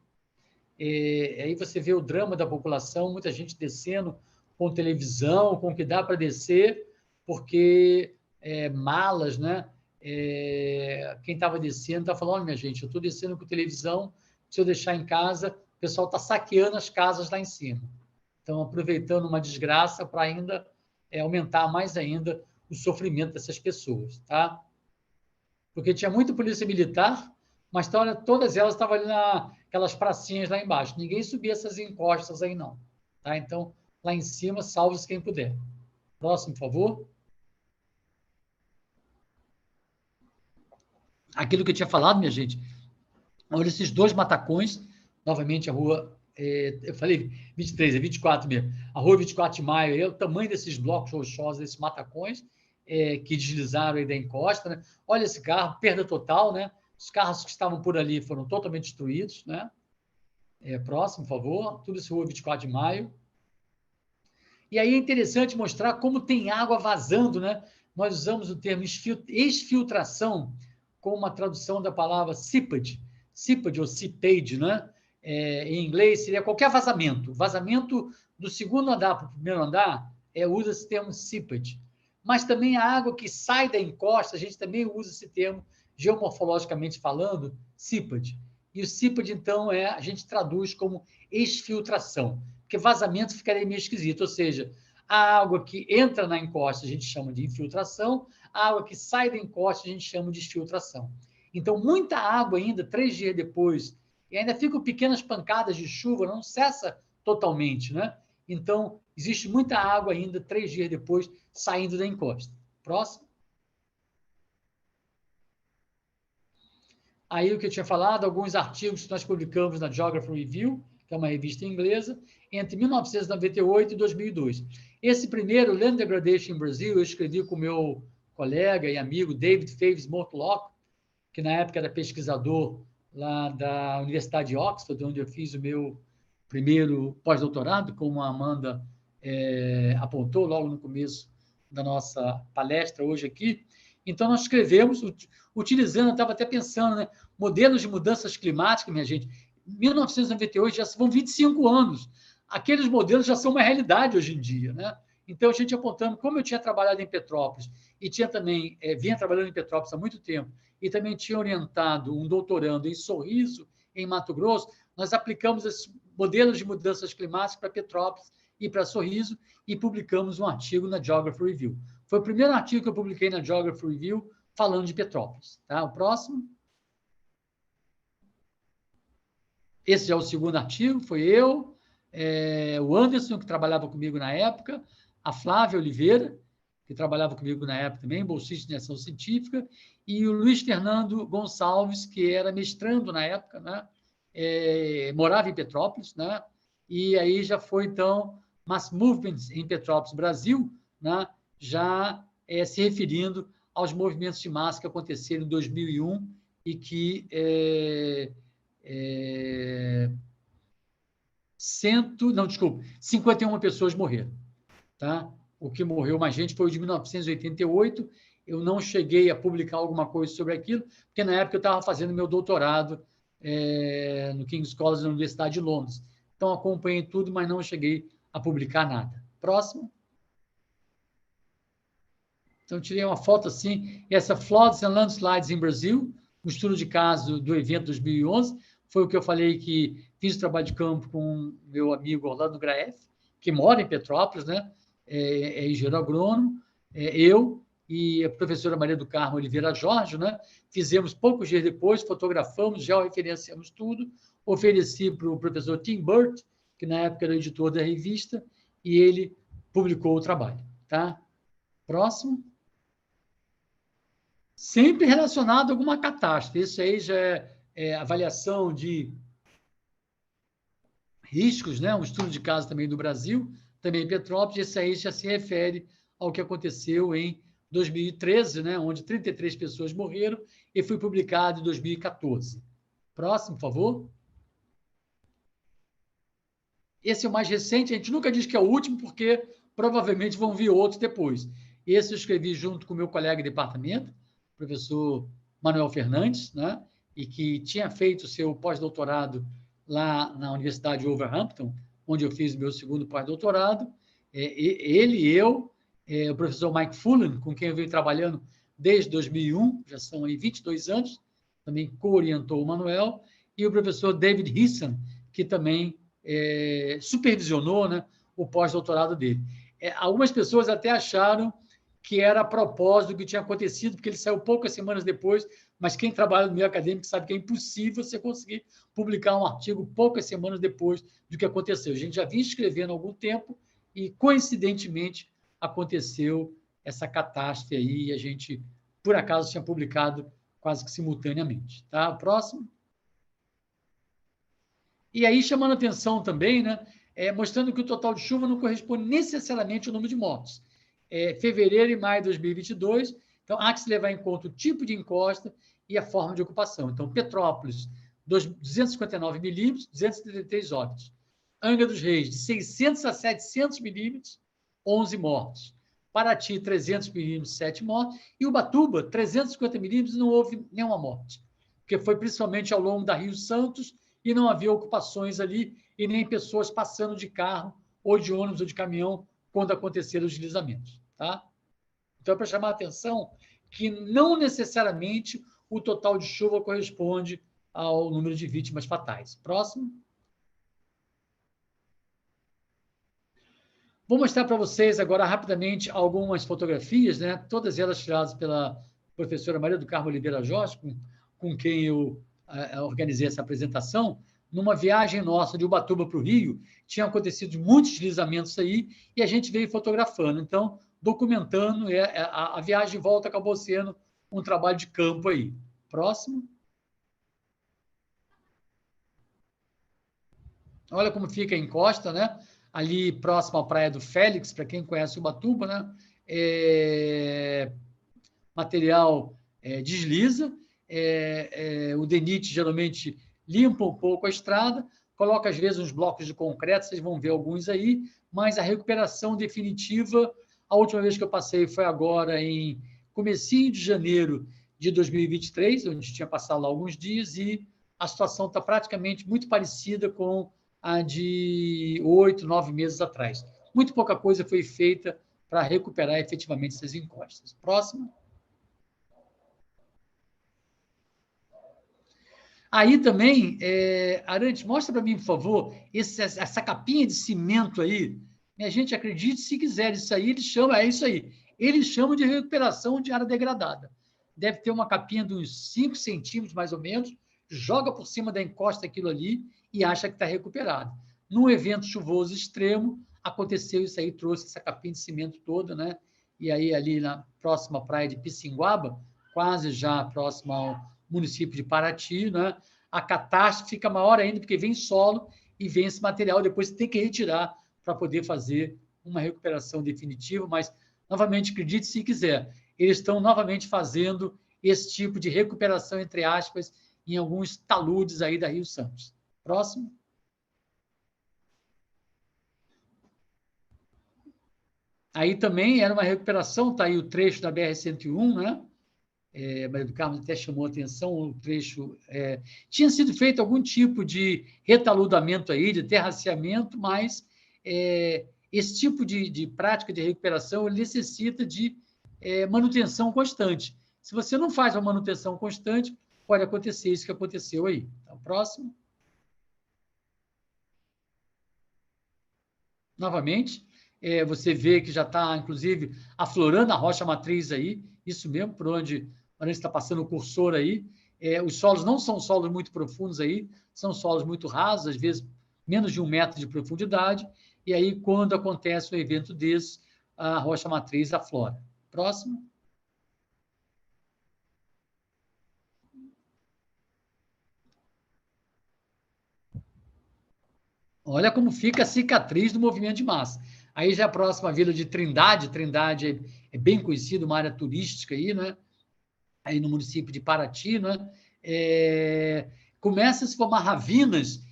Aí você vê o drama da população, muita gente descendo com televisão, com o que dá para descer, porque malas, né? Quem estava descendo está falando, olha, minha gente, eu estou descendo com televisão, se eu deixar em casa, o pessoal está saqueando as casas lá em cima. Então, aproveitando uma desgraça para ainda aumentar mais ainda o sofrimento dessas pessoas, tá? Porque tinha muita polícia militar, mas todas elas estavam ali naquelas pracinhas lá embaixo. Ninguém subia essas encostas aí, não. Tá? Então, lá em cima, salve-se quem puder. Próximo, por favor. Aquilo que eu tinha falado, minha gente, olha esses 2 matacões, novamente a rua, eu falei 23, é 24 mesmo, a rua 24 de Maio, é o tamanho desses blocos rochosos, desses matacões, que deslizaram aí da encosta, né? Olha esse carro, perda total, né? Os carros que estavam por ali foram totalmente destruídos, né? Próximo, por favor. Tudo isso rua 24 de Maio. E aí é interessante mostrar como tem água vazando, né? Nós usamos o termo exfiltração como uma tradução da palavra seepage ou seepage, né? Em inglês seria qualquer vazamento. Vazamento do segundo andar para o primeiro andar, usa esse termo seepage. Mas também a água que sai da encosta, a gente também usa esse termo, geomorfologicamente falando, seepage. E o seepage, então, a gente traduz como exfiltração, porque vazamento ficaria meio esquisito, ou seja, a água que entra na encosta a gente chama de infiltração, a água que sai da encosta a gente chama de exfiltração. Então, muita água ainda, 3 dias depois, e ainda ficam pequenas pancadas de chuva, não cessa totalmente, né? Então, existe muita água ainda, 3 dias depois, saindo da encosta. Próximo. Aí o que eu tinha falado, alguns artigos que nós publicamos na Geography Review, que é uma revista inglesa, entre 1998 e 2002. Esse primeiro, Land Degradation in Brazil, eu escrevi com o meu colega e amigo David Faves Mortlock, que na época era pesquisador lá da Universidade de Oxford, onde eu fiz o meu primeiro pós-doutorado, como a Amanda apontou logo no começo da nossa palestra hoje aqui. Então, nós escrevemos, utilizando, eu estava até pensando, né, modelos de mudanças climáticas, minha gente, 1998 já vão 25 anos. Aqueles modelos já são uma realidade hoje em dia, né? Então, a gente apontando, como eu tinha trabalhado em Petrópolis e tinha também, vinha trabalhando em Petrópolis há muito tempo, e também tinha orientado um doutorando em Sorriso, em Mato Grosso, nós aplicamos esses modelos de mudanças climáticas para Petrópolis e para Sorriso e publicamos um artigo na Geography Review. Foi o primeiro artigo que eu publiquei na Geography Review falando de Petrópolis. Tá? O próximo. Esse já é o segundo artigo, foi eu, o Anderson, que trabalhava comigo na época, a Flávia Oliveira, que trabalhava comigo na época também, bolsista de ação científica, e o Luiz Fernando Gonçalves, que era mestrando na época, né? Morava em Petrópolis, né? E aí já foi, então, Mass Movements em Petrópolis, Brasil, né? Já se referindo aos movimentos de massa que aconteceram em 2001 e que 51 pessoas morreram. Tá? O que morreu mais gente foi o de 1988. Eu não cheguei a publicar alguma coisa sobre aquilo, porque na época eu estava fazendo meu doutorado no King's College, na Universidade de Londres. Então, acompanhei tudo, mas não cheguei a publicar nada. Próximo. Então, tirei uma foto assim. Essa Floods and Landslides in Brazil, um estudo de caso do evento 2011, foi o que eu falei que fiz o trabalho de campo com meu amigo Orlando Graef, que mora em Petrópolis, né? Engenheiro agrônomo, eu e a professora Maria do Carmo Oliveira Jorge, né? Fizemos poucos dias depois, fotografamos, georreferenciamos tudo, ofereci para o professor Tim Burt, que na época era editor da revista, e ele publicou o trabalho. Tá? Próximo. Sempre relacionado a alguma catástrofe. Isso aí já é avaliação de riscos, né? Um estudo de caso também do Brasil, também em Petrópolis. Esse aí já se refere ao que aconteceu em 2013, né? Onde 33 pessoas morreram e foi publicado em 2014. Próximo, por favor. Esse é o mais recente, a gente nunca diz que é o último, porque provavelmente vão vir outros depois. Esse eu escrevi junto com o meu colega de departamento, professor Manuel Fernandes, né? E que tinha feito o seu pós-doutorado lá na Universidade de Wolverhampton, onde eu fiz o meu segundo pós-doutorado. Ele, eu, o professor Mike Fullen, com quem eu venho trabalhando desde 2001, já são aí 22 anos, também co-orientou o Manuel, e o professor David Hisson, que também supervisionou, né, o pós-doutorado dele. Algumas pessoas até acharam que era a propósito do que tinha acontecido, porque ele saiu poucas semanas depois, mas quem trabalha no meio acadêmico sabe que é impossível você conseguir publicar um artigo poucas semanas depois do que aconteceu. A gente já vinha escrevendo há algum tempo e, coincidentemente, aconteceu essa catástrofe aí e a gente, por acaso, tinha publicado quase que simultaneamente. Tá? Próximo. E aí, chamando a atenção também, né, mostrando que o total de chuva não corresponde necessariamente ao número de mortos. Fevereiro e maio de 2022, então há que se levar em conta o tipo de encosta e a forma de ocupação. Então, Petrópolis, 259 milímetros, 233 óbitos. Angra dos Reis, de 600 a 700 milímetros, 11 mortos. Paraty, 300 milímetros, 7 mortos. E Ubatuba, 350 milímetros, não houve nenhuma morte, porque foi principalmente ao longo da Rio Santos e não havia ocupações ali e nem pessoas passando de carro ou de ônibus ou de caminhão quando aconteceram os deslizamentos. Tá? Então, é para chamar a atenção que não necessariamente o total de chuva corresponde ao número de vítimas fatais. Próximo. Vou mostrar para vocês agora rapidamente algumas fotografias, né? Todas elas tiradas pela professora Maria do Carmo Oliveira Jorge, com quem eu organizei essa apresentação. Numa viagem nossa de Ubatuba para o Rio, tinham acontecido muitos deslizamentos aí e a gente veio fotografando. Então, documentando, a viagem de volta acabou sendo um trabalho de campo aí. Próximo. Olha como fica a encosta, né? Ali próximo à Praia do Félix, para quem conhece Ubatuba, né? Material desliza, o DENIT geralmente limpa um pouco a estrada, coloca às vezes uns blocos de concreto, vocês vão ver alguns aí, mas a recuperação definitiva, a última vez que eu passei foi agora em comecinho de janeiro de 2023, onde tinha passado lá alguns dias, e a situação está praticamente muito parecida com a de 8, 9 meses atrás. Muito pouca coisa foi feita para recuperar efetivamente essas encostas. Próximo. Aí também, Arantes, mostra para mim, por favor, essa capinha de cimento aí. A gente acredite se quiser, isso aí eles chamam, é isso aí. Eles chamam de recuperação de área degradada. Deve ter uma capinha de uns 5 centímetros, mais ou menos, joga por cima da encosta aquilo ali e acha que está recuperado. Num evento chuvoso extremo, aconteceu isso aí, trouxe essa capinha de cimento toda, né? E aí, ali na próxima praia de Pissinguaba, quase já próximo ao município de Paraty, né? A catástrofe fica maior ainda, porque vem solo e vem esse material, depois tem que retirar para poder fazer uma recuperação definitiva, mas, novamente, acredite se quiser, eles estão novamente fazendo esse tipo de recuperação, entre aspas, em alguns taludes aí da Rio Santos. Próximo. Aí também era uma recuperação, está aí o trecho da BR-101, né? Maria do Carmo até chamou a atenção, o trecho... tinha sido feito algum tipo de retaludamento aí, de terraceamento, mas esse tipo de prática de recuperação ele necessita de manutenção constante. Se você não faz uma manutenção constante, pode acontecer isso que aconteceu aí. Então, próximo. Novamente, você vê que já está, inclusive, aflorando a rocha matriz aí, isso mesmo, por onde está passando o cursor aí. Os solos não são solos muito profundos aí, são solos muito rasos, às vezes menos de 1 metro de profundidade, e aí, quando acontece um evento desse, a rocha matriz aflora. Próximo. Olha como fica a cicatriz do movimento de massa. Aí já a próxima vila de Trindade, Trindade é bem conhecida, uma área turística aí, né? Aí no município de Paraty, né? Começa a se formar ravinas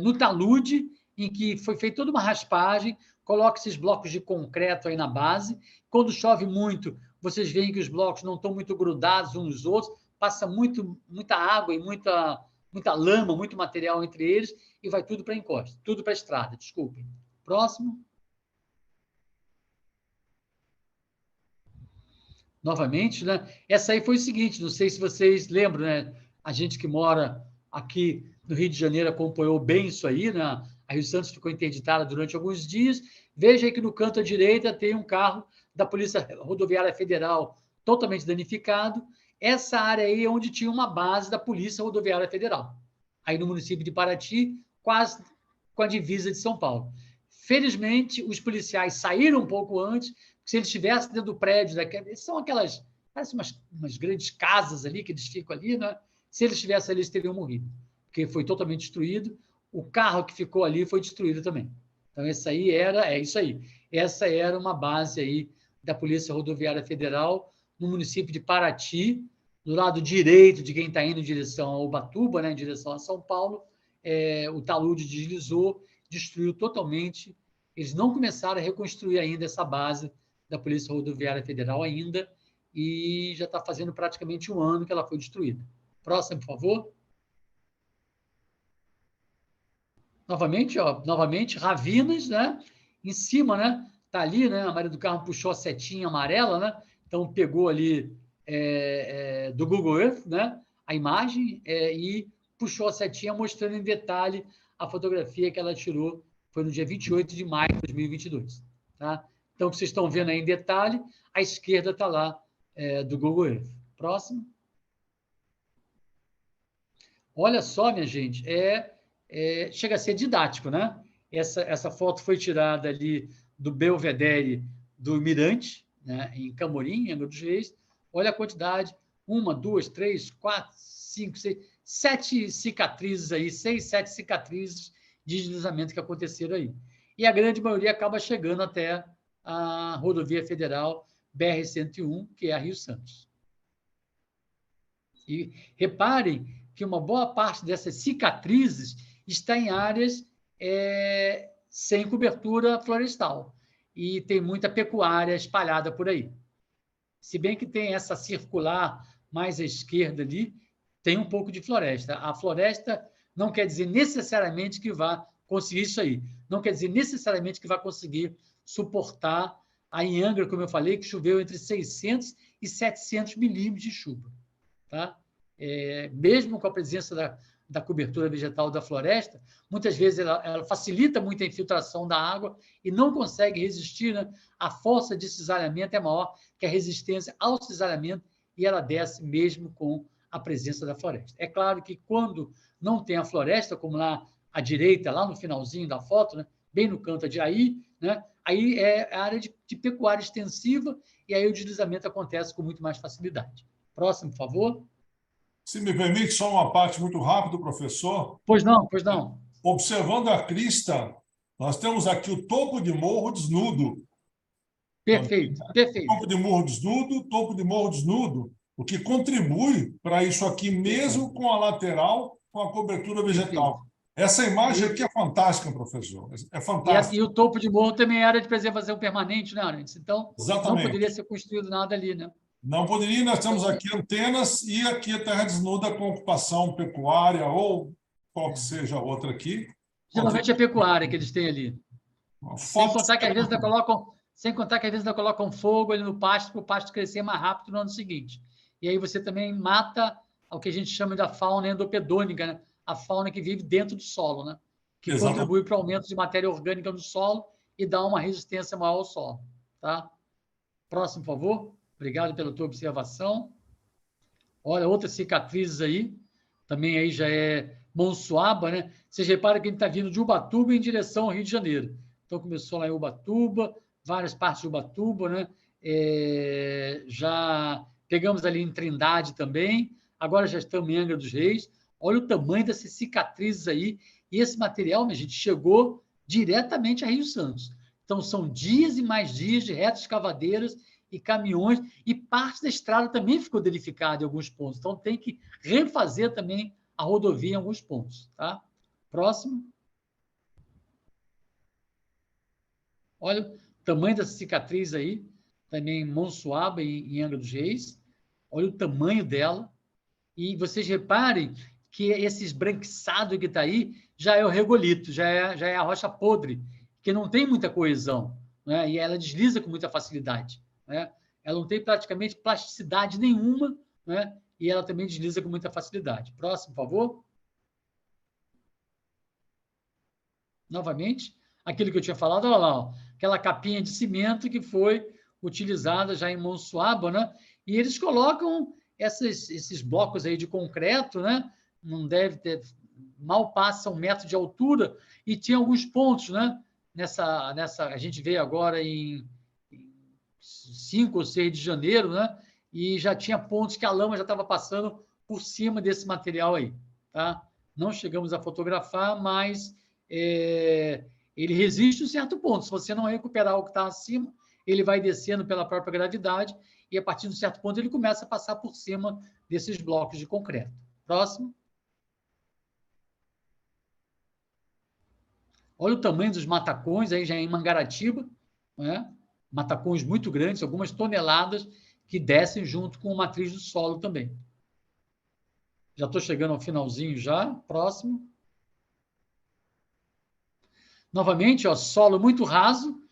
no talude em que foi feita toda uma raspagem, coloca esses blocos de concreto aí na base. Quando chove muito, vocês veem que os blocos não estão muito grudados uns nos outros, passa muita água e muita lama, muito material entre eles, e vai tudo para a encosta, tudo para a estrada, desculpem. Próximo. Novamente, né? Essa aí foi o seguinte, não sei se vocês lembram, né? A gente que mora aqui no Rio de Janeiro acompanhou bem isso aí, né? A Rio Santos ficou interditada durante alguns dias. Veja aí que no canto à direita tem um carro da Polícia Rodoviária Federal totalmente danificado. Essa área aí é onde tinha uma base da Polícia Rodoviária Federal, aí no município de Paraty, quase com a divisa de São Paulo. Felizmente, os policiais saíram um pouco antes. Se eles estivessem dentro do prédio, são aquelas, parece umas grandes casas ali, que eles ficam ali, né? Se eles estivessem ali, eles teriam morrido, porque foi totalmente destruído. O carro que ficou ali foi destruído também. Então, essa era uma base aí da Polícia Rodoviária Federal no município de Paraty, do lado direito de quem está indo em direção a Ubatuba, né, em direção a São Paulo. O talude deslizou, destruiu totalmente. Eles não começaram a reconstruir ainda essa base da Polícia Rodoviária Federal ainda, e já está fazendo praticamente um ano que ela foi destruída. Próximo, por favor. Novamente, Ravinas, né? Em cima, né? Está ali, né? A Maria do Carmo puxou a setinha amarela, né? Então, pegou ali do Google Earth, né? A imagem e puxou a setinha, mostrando em detalhe a fotografia que ela tirou. Foi no dia 28 de maio de 2022. Tá? Então, o que vocês estão vendo aí em detalhe, à esquerda está lá do Google Earth. Próximo. Olha só, minha gente, chega a ser didático, né? Essa foto foi tirada ali do Belvedere do Mirante, né, em Camorim, em Angra dos Reis. Olha a quantidade, 1, 2, 3, 4, 5, 6, 7 cicatrizes aí, 6, 7 cicatrizes de deslizamento que aconteceram aí. E a grande maioria acaba chegando até a rodovia federal BR-101, que é a Rio Santos. E reparem que uma boa parte dessas cicatrizes está em áreas sem cobertura florestal, e tem muita pecuária espalhada por aí. Se bem que tem essa circular mais à esquerda ali, tem um pouco de floresta. A floresta não quer dizer necessariamente que vá conseguir isso aí. Não quer dizer necessariamente que vai conseguir suportar a Angra, como eu falei, que choveu entre 600 e 700 milímetros de chuva. Tá? Mesmo com a presença da cobertura vegetal da floresta, muitas vezes ela facilita muito a infiltração da água e não consegue resistir, né? A força de cisalhamento é maior que a resistência ao cisalhamento, e ela desce mesmo com a presença da floresta. É claro que quando não tem a floresta, como lá à direita, lá no finalzinho da foto, né? Bem no canto de aí, né? Aí é a área de pecuária extensiva, e aí o deslizamento acontece com muito mais facilidade. Próximo, por favor. Se me permite, só uma parte muito rápida, professor. Pois não, pois não. Observando a crista, nós temos aqui o topo de morro desnudo. Perfeito, perfeito. Topo de morro desnudo, o que contribui para isso aqui, mesmo com a lateral, com a cobertura vegetal. Perfeito. Essa imagem aqui é fantástica, professor. É fantástica. E o topo de morro também era de preservação permanente, né, Arantes? Então, Exatamente. não poderia ser construído nada ali, né? Não poderia, nós temos aqui antenas e aqui a terra desnuda com ocupação pecuária ou qual que seja a outra aqui. Geralmente é pecuária que eles têm ali. Sem contar que às vezes ainda colocam fogo ali no pasto para o pasto crescer mais rápido no ano seguinte. E aí você também mata o que a gente chama da fauna endopedônica, né? A fauna que vive dentro do solo, né? Que Exatamente. Contribui para o aumento de matéria orgânica no solo e dá uma resistência maior ao solo. Tá? Próximo, por favor. Obrigado pela tua observação. Olha, outras cicatrizes aí. Também aí já é Monsuaba, né? Vocês reparam que a gente está vindo de Ubatuba em direção ao Rio de Janeiro. Então, começou lá em Ubatuba, várias partes de Ubatuba, né? Já pegamos ali em Trindade também. Agora já estamos em Angra dos Reis. Olha o tamanho dessas cicatrizes aí. E esse material, minha gente, chegou diretamente a Rio Santos. Então, são dias e mais dias de retas escavadeiras e caminhões, e parte da estrada também ficou danificada em alguns pontos. Então, tem que refazer também a rodovia em alguns pontos. Tá? Próximo. Olha o tamanho dessa cicatriz aí, também em Monsuaba, em Angra dos Reis. Olha o tamanho dela. E vocês reparem que esse esbranquiçado que está aí já é o regolito, já é a rocha podre, que não tem muita coesão, né? E ela desliza com muita facilidade, né? Ela não tem praticamente plasticidade nenhuma, né? E ela também desliza com muita facilidade. Próximo, por favor. Novamente, aquilo que eu tinha falado, olha lá, ó, aquela capinha de cimento que foi utilizada já em Monsuaba, né? E eles colocam esses blocos aí de concreto, né? Não deve ter, mal passa 1 metro de altura, e tinha alguns pontos, né? Nessa a gente vê agora em 5 ou 6 de janeiro, né? E já tinha pontos que a lama já estava passando por cima desse material aí, tá? Não chegamos a fotografar, mas ele resiste a um certo ponto. Se você não recuperar o que está acima, ele vai descendo pela própria gravidade e, a partir de um certo ponto, ele começa a passar por cima desses blocos de concreto. Próximo. Olha o tamanho dos matacões, aí já em Mangaratiba, né? Matacões muito grandes, algumas toneladas, que descem junto com a matriz do solo também. Já estou chegando ao finalzinho já. Próximo. Novamente, ó, solo muito raso,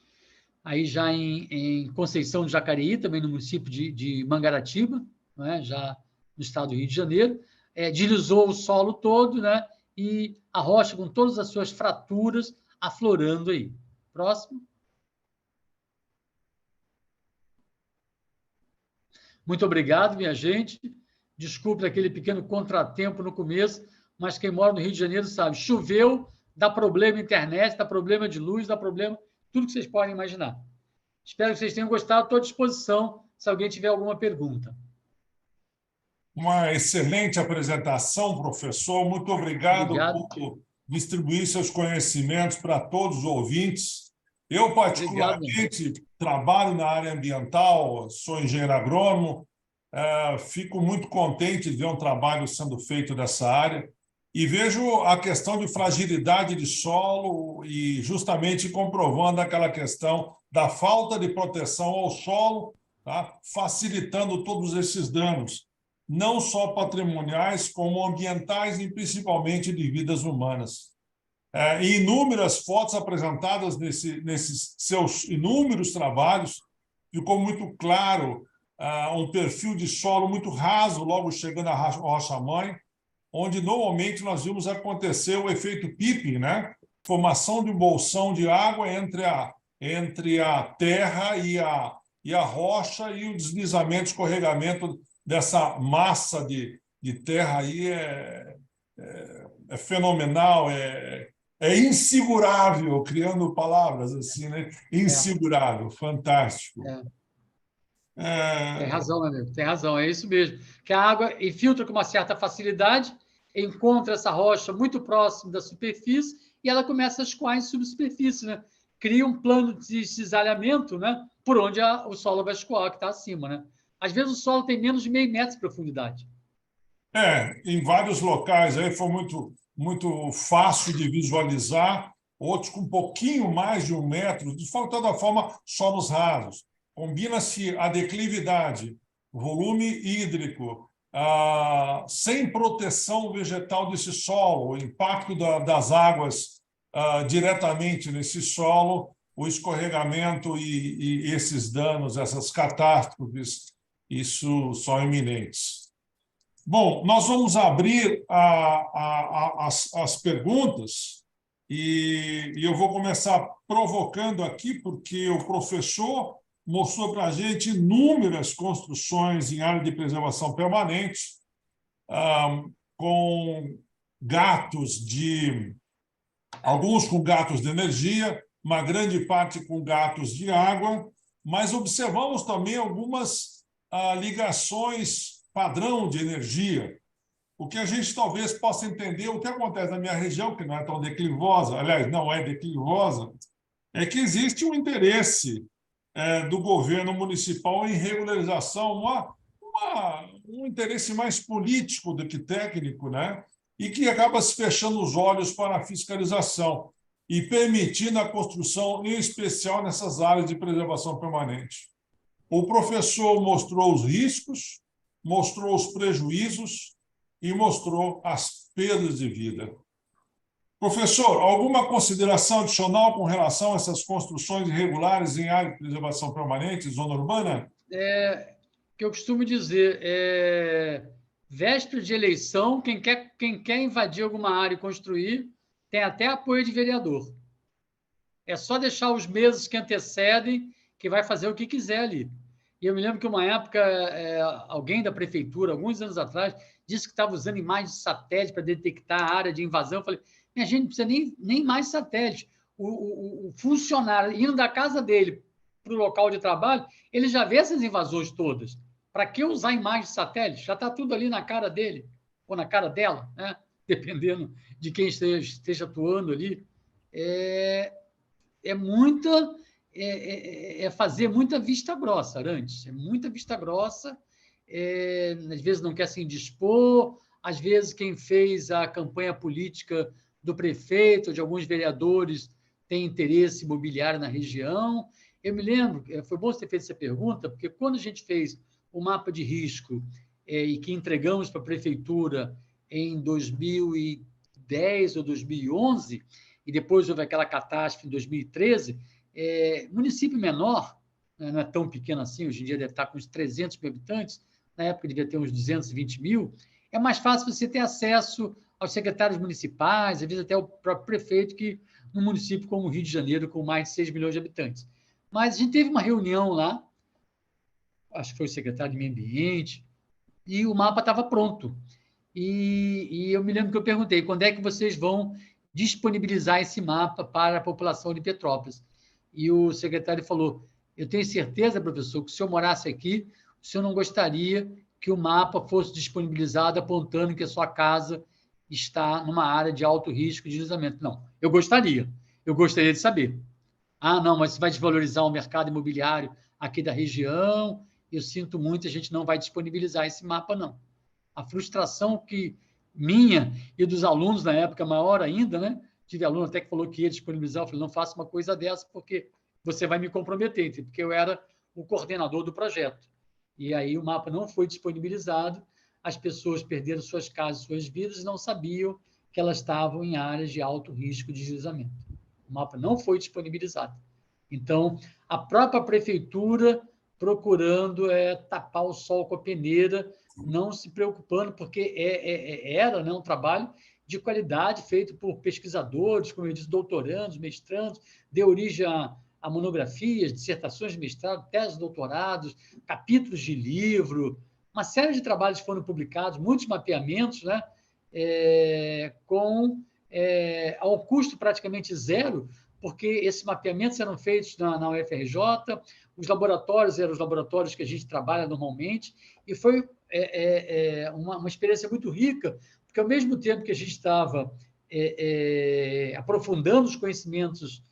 aí já em Conceição de Jacareí, também no município de Mangaratiba, né, já no estado do Rio de Janeiro, deslizou o solo todo, né, e a rocha com todas as suas fraturas aflorando aí. Próximo. Muito obrigado, minha gente. Desculpe aquele pequeno contratempo no começo, mas quem mora no Rio de Janeiro sabe, choveu, dá problema na internet, dá problema de luz, dá problema, tudo que vocês podem imaginar. Espero que vocês tenham gostado. Estou à disposição se alguém tiver alguma pergunta. Uma excelente apresentação, professor. Muito obrigado por distribuir seus conhecimentos para todos os ouvintes. Eu, particularmente, trabalho na área ambiental, sou engenheiro agrônomo, fico muito contente de ver um trabalho sendo feito nessa área e vejo a questão de fragilidade de solo e justamente comprovando aquela questão da falta de proteção ao solo, tá? Facilitando todos esses danos, não só patrimoniais, como ambientais e principalmente de vidas humanas. Inúmeras fotos apresentadas nesses seus inúmeros trabalhos, ficou muito claro um perfil de solo muito raso, logo chegando à rocha-mãe, onde normalmente nós vimos acontecer o efeito Pippin, né? Formação de um bolsão de água entre a terra e a rocha, e o deslizamento, escorregamento dessa massa de terra aí é fenomenal, é insegurável, criando palavras assim, né? Insegurável, fantástico. Tem razão, meu amigo, tem razão, é isso mesmo. Que a água infiltra com uma certa facilidade, encontra essa rocha muito próximo da superfície e ela começa a escoar em subsuperfície, né? Cria um plano de cisalhamento, né? Por onde o solo vai escoar, que está acima, né? Às vezes o solo tem menos de meio metro de profundidade. Em vários locais aí foi muito fácil de visualizar, outros com um pouquinho mais de 1 metro, de toda forma, solos rasos. Combina-se a declividade, o volume hídrico, sem proteção vegetal desse solo, o impacto das águas diretamente nesse solo, o escorregamento e esses danos, essas catástrofes, isso são iminentes. Bom, nós vamos abrir as perguntas e eu vou começar provocando aqui, porque o professor mostrou para a gente inúmeras construções em área de preservação permanente, com alguns com gatos de energia, uma grande parte com gatos de água, mas observamos também algumas ligações padrão de energia, o que a gente talvez possa entender o que acontece na minha região, que não é tão declivosa, aliás, não é declivosa, é que existe um interesse do governo municipal em regularização, um interesse mais político do que técnico, né? E que acaba se fechando os olhos para a fiscalização. e permitindo a construção, em especial nessas áreas de preservação permanente. O professor mostrou os riscos, mostrou os prejuízos e mostrou as perdas de vida. Professor, alguma consideração adicional com relação a essas construções irregulares em área de preservação permanente, zona urbana? Que eu costumo dizer, véspera de eleição, quem quer invadir alguma área e construir, tem até apoio de vereador. É só deixar os meses que antecedem que vai fazer o que quiser ali. E eu me lembro que uma época, alguém da prefeitura, alguns anos atrás, disse que estava usando imagens de satélite para detectar a área de invasão. Eu falei, minha gente, não precisa nem mais satélite. O funcionário, indo da casa dele para o local de trabalho, ele já vê essas invasões todas. Para que usar imagem de satélite? Já está tudo ali na cara dele, ou na cara dela, né? Dependendo de quem esteja atuando ali. Fazer muita vista grossa, Arantes. É muita vista grossa. Às vezes não quer se indispor, às vezes quem fez a campanha política do prefeito, de alguns vereadores, tem interesse imobiliário na região. Eu me lembro, foi bom você ter feito essa pergunta, porque quando a gente fez o mapa de risco e que entregamos para a prefeitura em 2010 ou 2011, e depois houve aquela catástrofe em 2013, município menor, né, não é tão pequeno assim, hoje em dia deve estar com uns 300 mil habitantes, na época devia ter uns 220 mil, é mais fácil você ter acesso aos secretários municipais, às vezes até ao próprio prefeito, que num município como o Rio de Janeiro, com mais de 6 milhões de habitantes. Mas a gente teve uma reunião lá, acho que foi o secretário de Meio Ambiente, e o mapa estava pronto. E eu me lembro que eu perguntei, quando é que vocês vão disponibilizar esse mapa para a população de Petrópolis? E o secretário falou, eu tenho certeza, professor, que se eu morasse aqui, o senhor não gostaria que o mapa fosse disponibilizado apontando que a sua casa está numa área de alto risco de deslizamento. Não, eu gostaria de saber. Ah, não, mas você vai desvalorizar o mercado imobiliário aqui da região, eu sinto muito, a gente não vai disponibilizar esse mapa, não. A frustração que minha e dos alunos na época, maior ainda, né? Tive aluno até que falou que ia disponibilizar, eu falei, não faça uma coisa dessa, porque você vai me comprometer, porque eu era o coordenador do projeto. E aí o mapa não foi disponibilizado, as pessoas perderam suas casas, suas vidas, e não sabiam que elas estavam em áreas de alto risco de deslizamento. O mapa não foi disponibilizado. Então, a própria prefeitura procurando tapar o sol com a peneira, não se preocupando, porque era, né, um trabalho de qualidade feito por pesquisadores, como eu disse, doutorandos, mestrandos, deu origem a monografias, dissertações de mestrado, teses de doutorados, capítulos de livro, uma série de trabalhos foram publicados, muitos mapeamentos, né, ao custo praticamente zero, porque esses mapeamentos eram feitos na UFRJ, os laboratórios eram os laboratórios que a gente trabalha normalmente, e foi uma experiência muito rica, porque ao mesmo tempo que a gente estava aprofundando os conhecimentos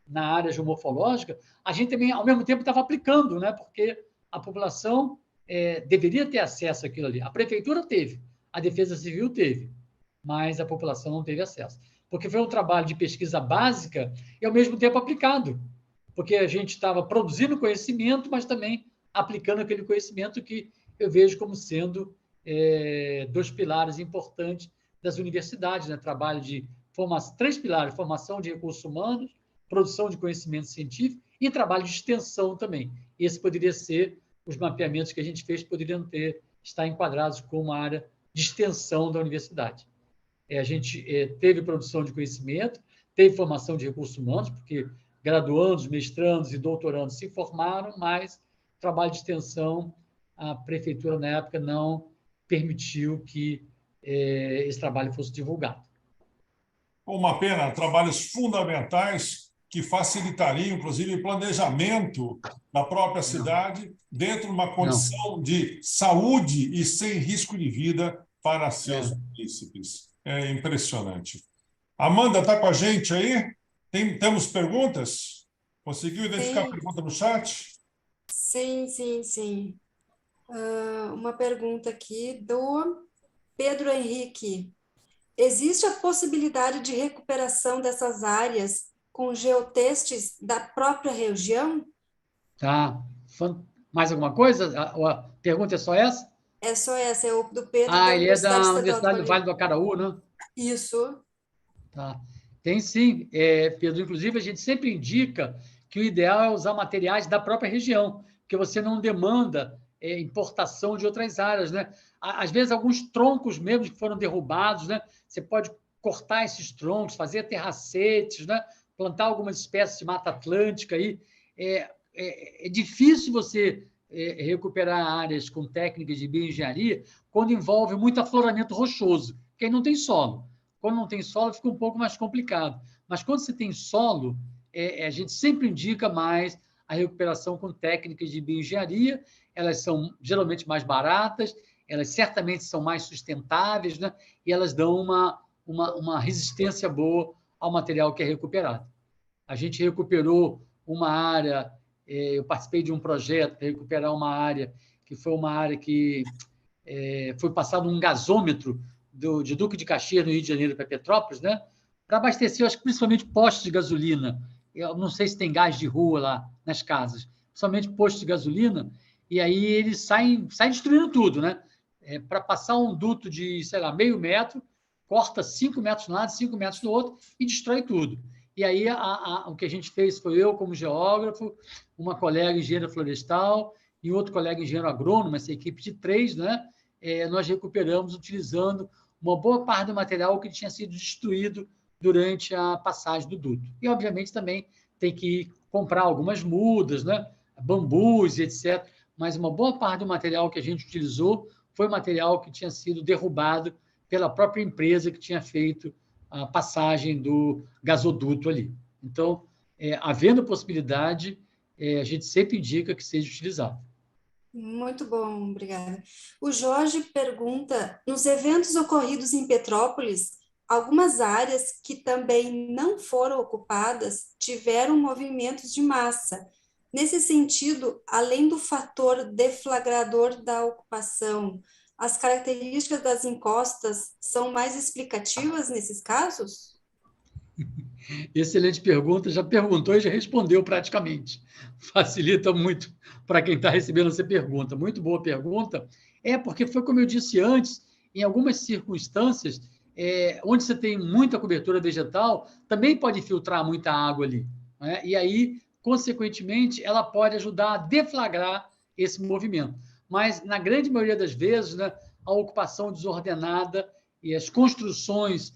na área geomorfológica, a gente também, ao mesmo tempo, estava aplicando, né? Porque a população deveria ter acesso àquilo ali. A prefeitura teve, a Defesa Civil teve, mas a população não teve acesso. Porque foi um trabalho de pesquisa básica e, ao mesmo tempo, aplicado. Porque a gente estava produzindo conhecimento, mas também aplicando aquele conhecimento que eu vejo como sendo dois pilares importantes das universidades, né? Trabalho de formação, 3 pilares, formação de recursos humanos, produção de conhecimento científico e trabalho de extensão também. Esse poderia ser, os mapeamentos que a gente fez poderiam estar enquadrados como uma área de extensão da universidade. A gente teve produção de conhecimento, teve formação de recursos humanos, porque graduandos, mestrandos e doutorandos se formaram, mas trabalho de extensão, a prefeitura, na época, não permitiu que esse trabalho fosse divulgado. Uma pena, trabalhos fundamentais que facilitariam, inclusive, o planejamento da própria cidade dentro de uma condição de saúde e sem risco de vida para seus munícipes. É impressionante. Amanda, está com a gente aí? Temos perguntas? Conseguiu identificar a pergunta no chat? Sim. Uma pergunta aqui do Pedro Henrique. Existe a possibilidade de recuperação dessas áreas com geotestes da própria região? Tá. Mais alguma coisa? A pergunta é só essa? É só essa, é o do Pedro, da Ele é Universidade da Estadual do Universidade do Vale Vale. do Acaraú, né? Isso. Tá. Tem sim, Pedro. Inclusive, a gente sempre indica que o ideal é usar materiais da própria região, porque você não demanda importação de outras áreas, né? Às vezes, alguns troncos mesmo que foram derrubados, né? Você pode cortar esses troncos, fazer terracetes, né? Plantar algumas espécies de mata atlântica aí. É difícil você recuperar áreas com técnicas de bioengenharia quando envolve muito afloramento rochoso, porque aí não tem solo. Quando não tem solo, fica um pouco mais complicado. Mas quando você tem solo, a gente sempre indica mais a recuperação com técnicas de bioengenharia. Elas são geralmente mais baratas, elas certamente são mais sustentáveis, né? E elas dão uma resistência boa ao material que é recuperado. A gente recuperou uma área, eu participei de um projeto para recuperar uma área que foi uma área que foi passado um gasômetro de Duque de Caxias, no Rio de Janeiro, para Petrópolis, né? Para abastecer, acho que principalmente postos de gasolina. Eu não sei se tem gás de rua lá nas casas, principalmente postos de gasolina, e aí eles saem destruindo tudo, né? Para passar um duto de, sei lá, meio metro, corta 5 metros de um lado, 5 metros do outro e destrói tudo. E aí o que a gente fez foi eu, como geógrafo, uma colega engenheira florestal e outro colega engenheiro agrônomo, essa equipe de 3, né? Nós recuperamos utilizando uma boa parte do material que tinha sido destruído durante a passagem do duto. E, obviamente, também tem que comprar algumas mudas, né? Bambus, etc. Mas uma boa parte do material que a gente utilizou foi material que tinha sido derrubado pela própria empresa que tinha feito a passagem do gasoduto ali. Então, havendo possibilidade, a gente sempre indica que seja utilizado. Muito bom, obrigada. O Jorge pergunta, nos eventos ocorridos em Petrópolis, algumas áreas que também não foram ocupadas tiveram movimentos de massa. Nesse sentido, além do fator deflagrador da ocupação, as características das encostas são mais explicativas nesses casos? Excelente pergunta, já perguntou e já respondeu praticamente. Facilita muito para quem está recebendo essa pergunta. Muito boa pergunta. Porque foi como eu disse antes, em algumas circunstâncias, onde você tem muita cobertura vegetal, também pode filtrar muita água ali, né? E aí, consequentemente, ela pode ajudar a deflagrar esse movimento. Mas, na grande maioria das vezes, né, a ocupação desordenada e as construções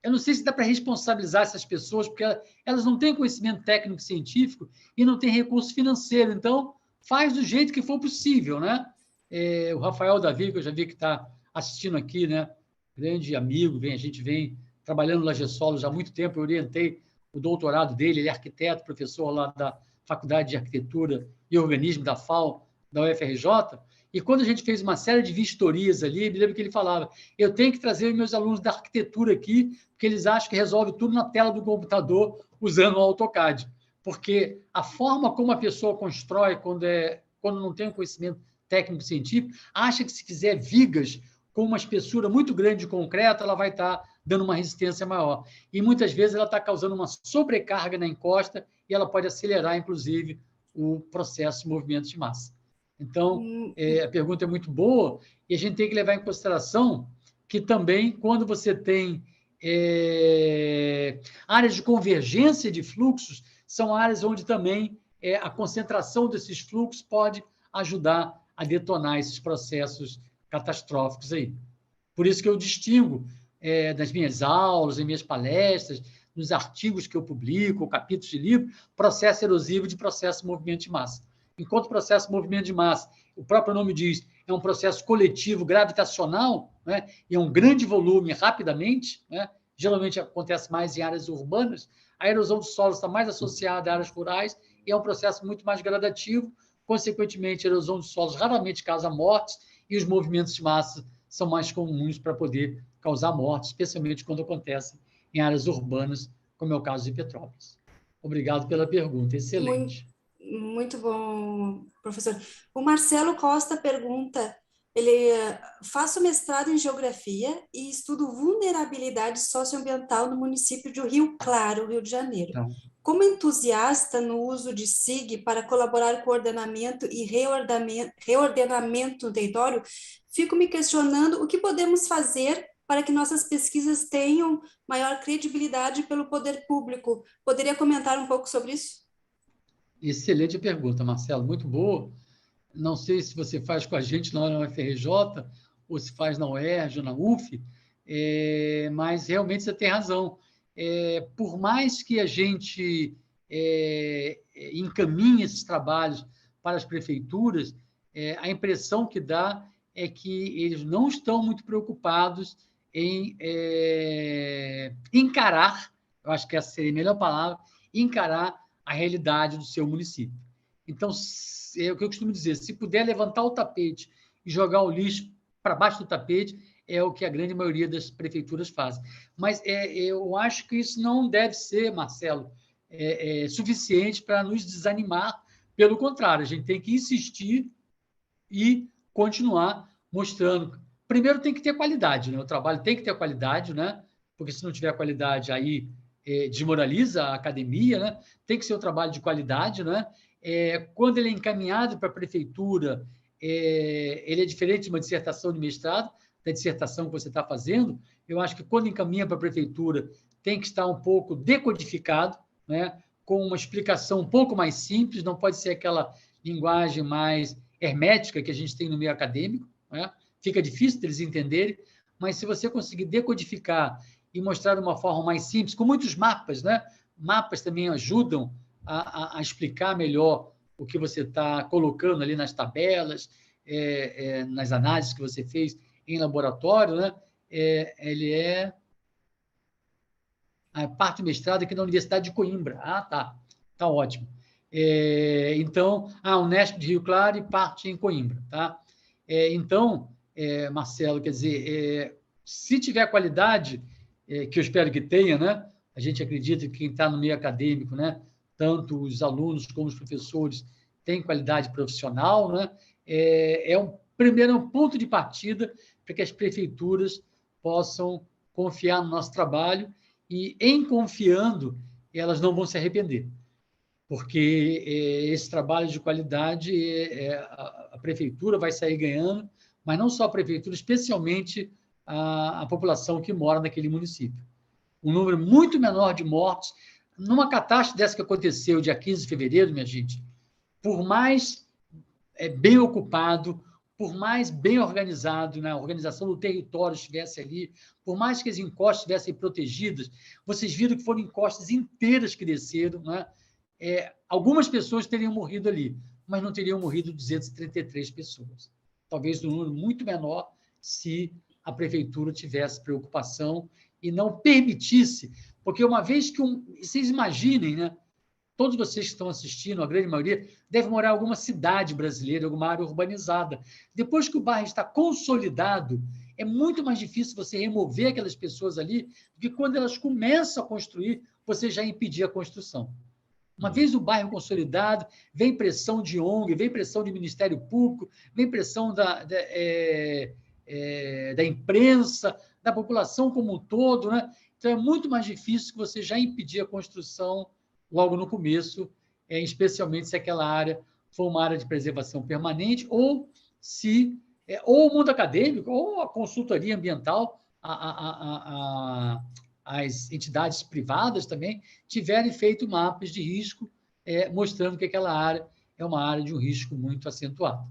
eu não sei se dá para responsabilizar essas pessoas, porque elas não têm conhecimento técnico científico e não têm recurso financeiro. Então, faz do jeito que for possível, né? O Rafael Davi, que eu já vi que está assistindo aqui, né? Grande amigo, a gente vem trabalhando na GESOLO já há muito tempo. Eu orientei o doutorado dele, ele é arquiteto, professor lá da Faculdade de Arquitetura e Urbanismo da FAO, da UFRJ. E quando a gente fez uma série de vistorias ali, me lembro que ele falava, eu tenho que trazer meus alunos da arquitetura aqui, porque eles acham que resolve tudo na tela do computador usando o AutoCAD. Porque a forma como a pessoa constrói quando não tem um conhecimento técnico-científico, acha que se fizer vigas com uma espessura muito grande de concreto, ela vai estar dando uma resistência maior. E muitas vezes ela está causando uma sobrecarga na encosta e ela pode acelerar, inclusive, o processo de movimento de massa. Então, a pergunta é muito boa e a gente tem que levar em consideração que também, quando você tem áreas de convergência de fluxos, são áreas onde também a concentração desses fluxos pode ajudar a detonar esses processos catastróficos aí. Por isso que eu distingo nas minhas aulas, em minhas palestras, nos artigos que eu publico, capítulos de livro, processo erosivo de processo de movimento de massa. Enquanto o processo de movimento de massa, o próprio nome diz, é um processo coletivo gravitacional, né? E é um grande volume rapidamente, né? Geralmente acontece mais em áreas urbanas, a erosão do solo está mais associada a áreas rurais e é um processo muito mais gradativo, consequentemente, a erosão dos solos raramente causa mortes e os movimentos de massa são mais comuns para poder causar mortes, especialmente quando acontecem em áreas urbanas, como é o caso de Petrópolis. Obrigado pela pergunta, excelente. Muito bom, professor. O Marcelo Costa pergunta, Faço mestrado em Geografia e estudo vulnerabilidade socioambiental no município de Rio Claro, Rio de Janeiro. Então, Como entusiasta no uso de SIG para colaborar com o ordenamento e reordenamento no território, fico me questionando o que podemos fazer para que nossas pesquisas tenham maior credibilidade pelo poder público. Poderia comentar um pouco sobre isso? excelente pergunta, Marcelo, muito boa. Não sei se você faz com a gente lá na UFRJ, ou se faz na UERJ ou na UF, mas realmente você tem razão. Por mais que a gente encaminhe esses trabalhos para as prefeituras, a impressão que dá é que eles não estão muito preocupados em encarar, eu acho que essa seria a melhor palavra, encarar a realidade do seu município. Então, é o que eu costumo dizer, se puder levantar o tapete e jogar o lixo para baixo do tapete, é o que a grande maioria das prefeituras fazem. Mas eu acho que isso não deve ser, Marcelo, suficiente para nos desanimar. Pelo contrário, a gente tem que insistir e continuar mostrando. Primeiro, tem que ter qualidade, né? O trabalho tem que ter qualidade, né? Porque se não tiver qualidade, aí desmoraliza a academia, né? Tem que ser um trabalho de qualidade, né? Quando ele é encaminhado para a prefeitura, ele é diferente de uma dissertação de mestrado, da dissertação que você está fazendo. Eu acho que quando encaminha para a prefeitura, tem que estar um pouco decodificado, né? Com uma explicação um pouco mais simples, não pode ser aquela linguagem mais hermética que a gente tem no meio acadêmico, né? Fica difícil deles entenderem, mas se você conseguir decodificar e mostrar de uma forma mais simples, com muitos mapas, né? Mapas também ajudam a explicar melhor o que você está colocando ali nas tabelas, nas análises que você fez em laboratório, né? Ele é a parte do mestrado aqui na Universidade de Coimbra. Ah, tá. Tá ótimo. Então, Unesp de Rio Claro e parte em Coimbra, tá? Então, Marcelo, quer dizer, se tiver qualidade, que eu espero que tenha, né? A gente acredita que quem está no meio acadêmico, né? Tanto os alunos como os professores têm qualidade profissional, né? Um primeiro ponto de partida para que as prefeituras possam confiar no nosso trabalho e, em confiando, elas não vão se arrepender, porque esse trabalho de qualidade a prefeitura vai sair ganhando, mas não só a prefeitura, especialmente a população que mora naquele município. Um número muito menor de mortes. Numa catástrofe dessa que aconteceu dia 15 de fevereiro, minha gente, por mais bem ocupado, por mais bem organizado, né, a organização do território estivesse ali, por mais que as encostas estivessem protegidas, vocês viram que foram encostas inteiras que desceram, né? Algumas pessoas teriam morrido ali, mas não teriam morrido 233 pessoas. Talvez um número muito menor se a prefeitura tivesse preocupação e não permitisse, porque uma vez que vocês imaginem, né? Todos vocês que estão assistindo, a grande maioria, devem morar em alguma cidade brasileira, alguma área urbanizada. Depois que o bairro está consolidado, é muito mais difícil você remover aquelas pessoas ali do que quando elas começam a construir, você já impedir a construção. Uma vez o bairro consolidado, vem pressão de ONG, vem pressão de Ministério Público, vem pressão da imprensa, da população como um todo, né? Então, é muito mais difícil que você já impedir a construção logo no começo, especialmente se aquela área for uma área de preservação permanente, ou se ou o mundo acadêmico, ou a consultoria ambiental, as entidades privadas também tiverem feito mapas de risco, mostrando que aquela área é uma área de um risco muito acentuado.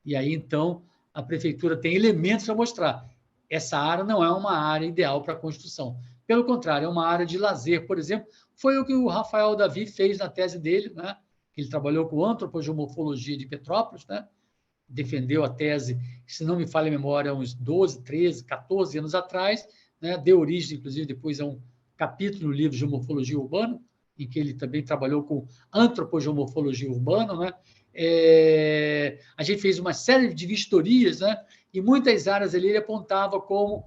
E aí, então, a prefeitura tem elementos para mostrar. Essa área não é uma área ideal para a construção. Pelo contrário, é uma área de lazer, por exemplo. Foi o que o Rafael Davi fez na tese dele, né? Ele trabalhou com antropogeomorfologia de Petrópolis, né? Defendeu a tese, se não me falha a memória, uns 12, 13, 14 anos atrás, né? Deu origem, inclusive, depois a um capítulo no livro Geomorfologia Urbana, em que ele também trabalhou com antropogeomorfologia urbana, né? A gente fez uma série de vistorias, né? E muitas áreas ali ele apontava como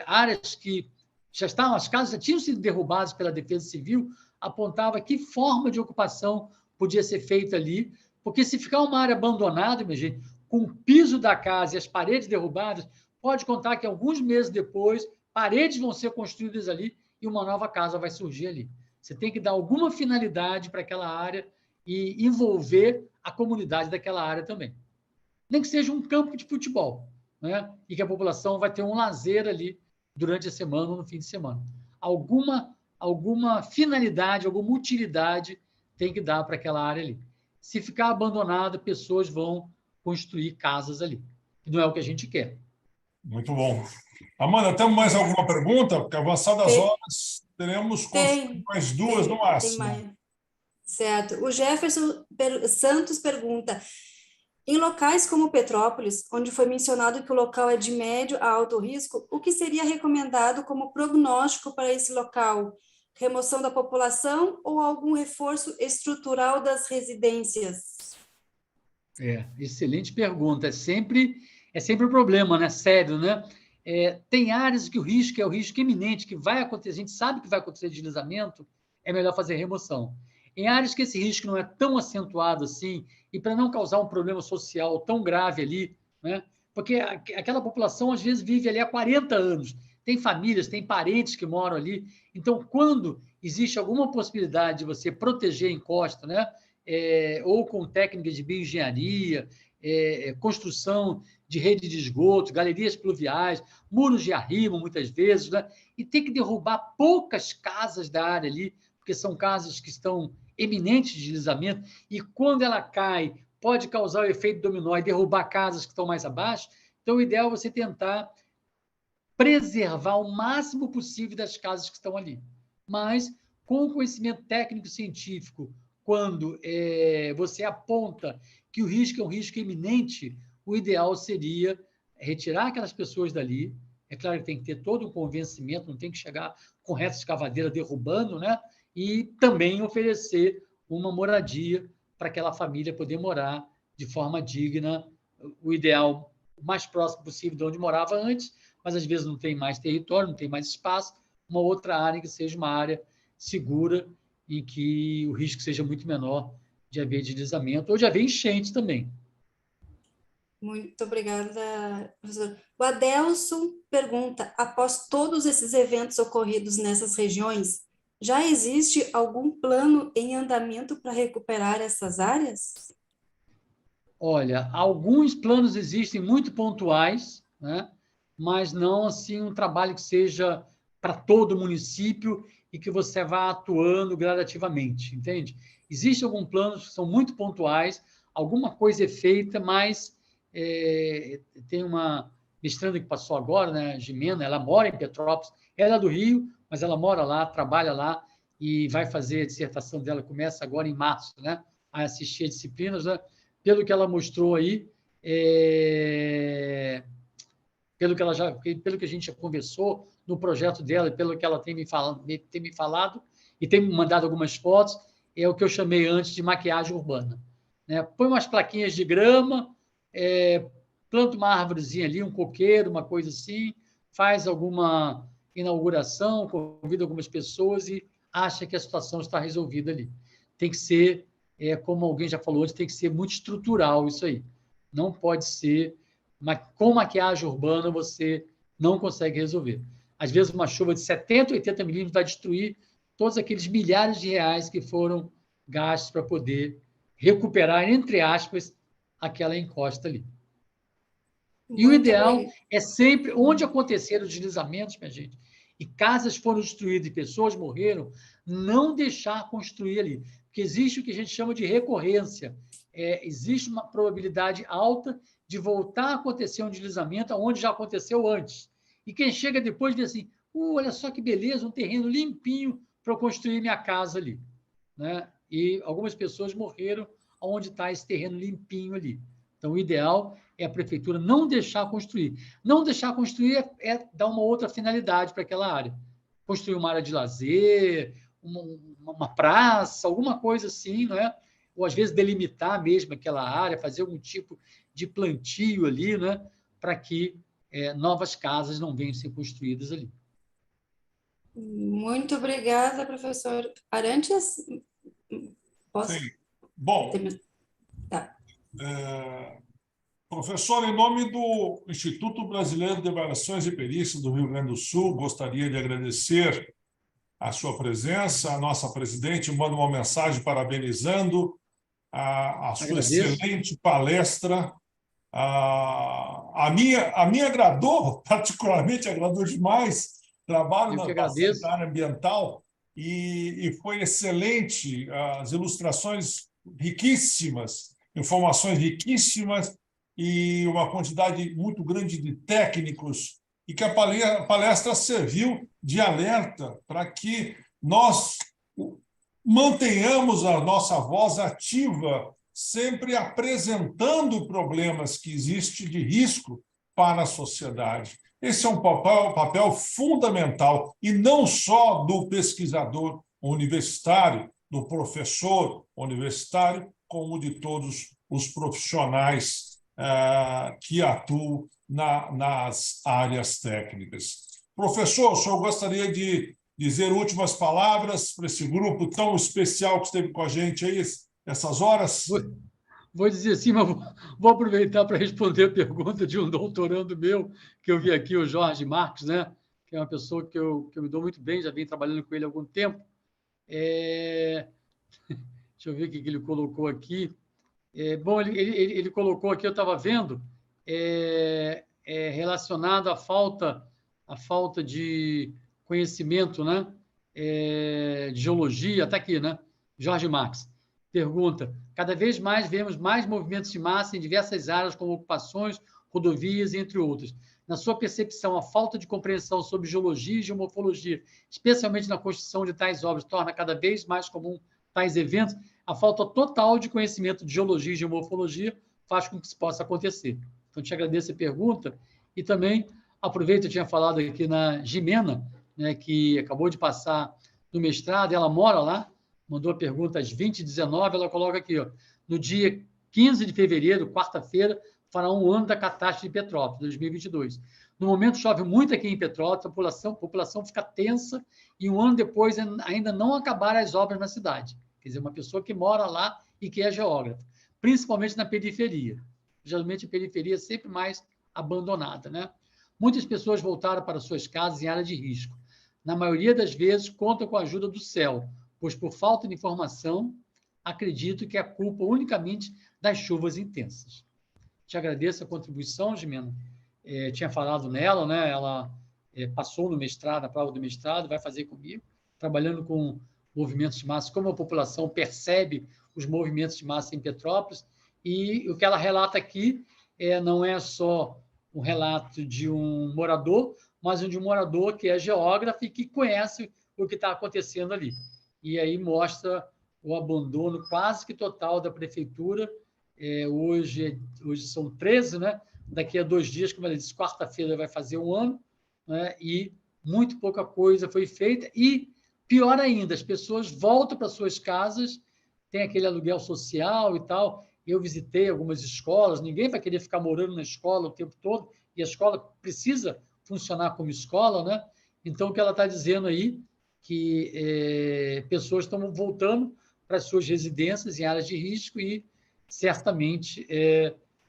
áreas que já estavam, as casas já tinham sido derrubadas pela Defesa Civil, apontava que forma de ocupação podia ser feita ali, porque se ficar uma área abandonada, minha gente, com o piso da casa e as paredes derrubadas, pode contar que alguns meses depois, paredes vão ser construídas ali e uma nova casa vai surgir ali. Você tem que dar alguma finalidade para aquela área e envolver a comunidade daquela área também. Nem que seja um campo de futebol, né? E que a população vai ter um lazer ali durante a semana ou no fim de semana. Alguma finalidade, alguma utilidade tem que dar para aquela área ali. Se ficar abandonada, pessoas vão construir casas ali. E não é o que a gente quer. Muito bom. Amanda, temos mais alguma pergunta? Porque avançadas horas, teremos mais duas no tem máximo. mais. Certo. O Jefferson Santos pergunta: em locais como Petrópolis, onde foi mencionado que o local é de médio a alto risco, o que seria recomendado como prognóstico para esse local? Remoção da população ou algum reforço estrutural das residências? Excelente pergunta. É sempre um problema, né? Sério, né? Tem áreas que o risco é o risco iminente, que vai acontecer, a gente sabe que vai acontecer deslizamento, é melhor fazer remoção. Em áreas que esse risco não é tão acentuado assim, e para não causar um problema social tão grave ali, né? Porque aquela população, às vezes, vive ali há 40 anos, tem famílias, tem parentes que moram ali. Então, quando existe alguma possibilidade de você proteger a encosta, né? Ou com técnicas de bioengenharia, construção de rede de esgotos, galerias pluviais, muros de arrimo, muitas vezes, né? E tem que derrubar poucas casas da área ali, porque são casas que estão eminentes de deslizamento, e quando ela cai, pode causar o efeito dominó e derrubar casas que estão mais abaixo. Então, o ideal é você tentar preservar o máximo possível das casas que estão ali. Mas, com o conhecimento técnico-científico, quando você aponta que o risco é um risco iminente, o ideal seria retirar aquelas pessoas dali. É claro que tem que ter todo um convencimento, não tem que chegar com reta escavadeira derrubando, né? E também oferecer uma moradia para aquela família poder morar de forma digna, o ideal o mais próximo possível de onde morava antes, mas às vezes não tem mais território, não tem mais espaço, uma outra área que seja uma área segura e que o risco seja muito menor de haver deslizamento ou de haver enchente também. Muito obrigada, professor. O Adelson pergunta: após todos esses eventos ocorridos nessas regiões, já existe algum plano em andamento para recuperar essas áreas? Olha, alguns planos existem muito pontuais, né? Mas não assim um trabalho que seja para todo o município e que você vá atuando gradativamente, entende? Existem alguns planos que são muito pontuais, alguma coisa é feita, mas tem uma mestranda que passou agora, né, Jimena, ela mora em Petrópolis, ela é do Rio, mas ela mora lá, trabalha lá e vai fazer a dissertação dela, começa agora em março, né, a assistir a disciplinas, né? Pelo que ela mostrou aí, pelo que a gente já conversou no projeto dela e pelo que ela tem me falado e tem me mandado algumas fotos, é o que eu chamei antes de maquiagem urbana, né? Põe umas plaquinhas de grama, planta uma árvorezinha ali, um coqueiro, uma coisa assim, faz alguma inauguração, convida algumas pessoas e acha que a situação está resolvida ali. Tem que ser, como alguém já falou antes, tem que ser muito estrutural isso aí. Não pode ser... Com maquiagem urbana, você não consegue resolver. Às vezes, uma chuva de 70, 80 milímetros vai destruir todos aqueles milhares de reais que foram gastos para poder recuperar, entre aspas, aquela encosta ali. E o ideal é sempre, onde aconteceram os deslizamentos, minha gente, e casas foram destruídas e pessoas morreram, não deixar construir ali. Porque existe o que a gente chama de recorrência. Existe uma probabilidade alta de voltar a acontecer um deslizamento onde já aconteceu antes. E quem chega depois diz assim, olha só que beleza, um terreno limpinho para eu construir minha casa ali, né? E algumas pessoas morreram onde está esse terreno limpinho ali. Então, o ideal é a prefeitura não deixar construir. Não deixar construir é dar uma outra finalidade para aquela área. Construir uma área de lazer, uma praça, alguma coisa assim, não é? Ou às vezes delimitar mesmo aquela área, fazer algum tipo de plantio ali, né? Para que novas casas não venham a ser construídas ali. Muito obrigada, professor Arantes. Posso? Sim. Bom, Tá. Professor, em nome do Instituto Brasileiro de Avaliações e Perícias do Rio Grande do Sul, gostaria de agradecer a sua presença. A nossa presidente manda uma mensagem parabenizando a sua Agradeço. excelente palestra. A minha agradou, particularmente agradou demais. Trabalho Eu que na agradeço. área ambiental e foi excelente. As ilustrações riquíssimas, informações riquíssimas e uma quantidade muito grande de técnicos, e que a palestra serviu de alerta para que nós mantenhamos a nossa voz ativa, sempre apresentando problemas que existem de risco para a sociedade. Esse é um papel fundamental, e não só do pesquisador universitário, do professor universitário, como de todos os profissionais que atuam nas áreas técnicas. Professor, o senhor gostaria de dizer últimas palavras para esse grupo tão especial que esteve com a gente aí essas horas? Vou dizer assim, mas vou aproveitar para responder a pergunta de um doutorando meu, que eu vi aqui, o Jorge Marques, né? Que é uma pessoa que eu me dou muito bem, já venho trabalhando com ele há algum tempo. Deixa eu ver o que ele colocou aqui. Bom, ele colocou aqui, eu estava vendo, relacionado à falta de conhecimento, né? De geologia, está aqui, né? Jorge Marques pergunta: cada vez mais vemos mais movimentos de massa em diversas áreas, como ocupações, rodovias, entre outras. Na sua percepção, a falta de compreensão sobre geologia e geomorfologia, especialmente na construção de tais obras, torna cada vez mais comum tais eventos? A falta total de conhecimento de geologia e geomorfologia faz com que isso possa acontecer. Então, te agradeço a pergunta. E também aproveito, eu tinha falado aqui na Jimena, né, que acabou de passar no mestrado, ela mora lá, mandou a pergunta às 20h19, ela coloca aqui, ó, no dia 15 de fevereiro, quarta-feira, fará um ano da catástrofe de Petrópolis, 2022. No momento, chove muito aqui em Petrópolis, a população fica tensa e um ano depois ainda não acabaram as obras na cidade. Quer dizer, uma pessoa que mora lá e que é geógrafa, principalmente na periferia. Geralmente, a periferia é sempre mais abandonada, né? Muitas pessoas voltaram para suas casas em área de risco. Na maioria das vezes, contam com a ajuda do céu, pois, por falta de informação, acredito que é culpa unicamente das chuvas intensas. Te agradeço a contribuição, Jimena. Tinha falado nela, né? Ela passou no mestrado, na prova do mestrado, vai fazer comigo, trabalhando com movimentos de massa, como a população percebe os movimentos de massa em Petrópolis, e o que ela relata aqui não é só um relato de um morador, mas de um morador que é geógrafo e que conhece o que está acontecendo ali. E aí mostra o abandono quase que total da prefeitura. Hoje são 13, né? Daqui a 2 dias, como ela disse, quarta-feira vai fazer um ano, né? E muito pouca coisa foi feita. E, pior ainda, as pessoas voltam para suas casas, tem aquele aluguel social e tal. Eu visitei algumas escolas, ninguém vai querer ficar morando na escola o tempo todo, e a escola precisa funcionar como escola, né? Então, o que ela está dizendo aí, que pessoas estão voltando para as suas residências em áreas de risco e, certamente,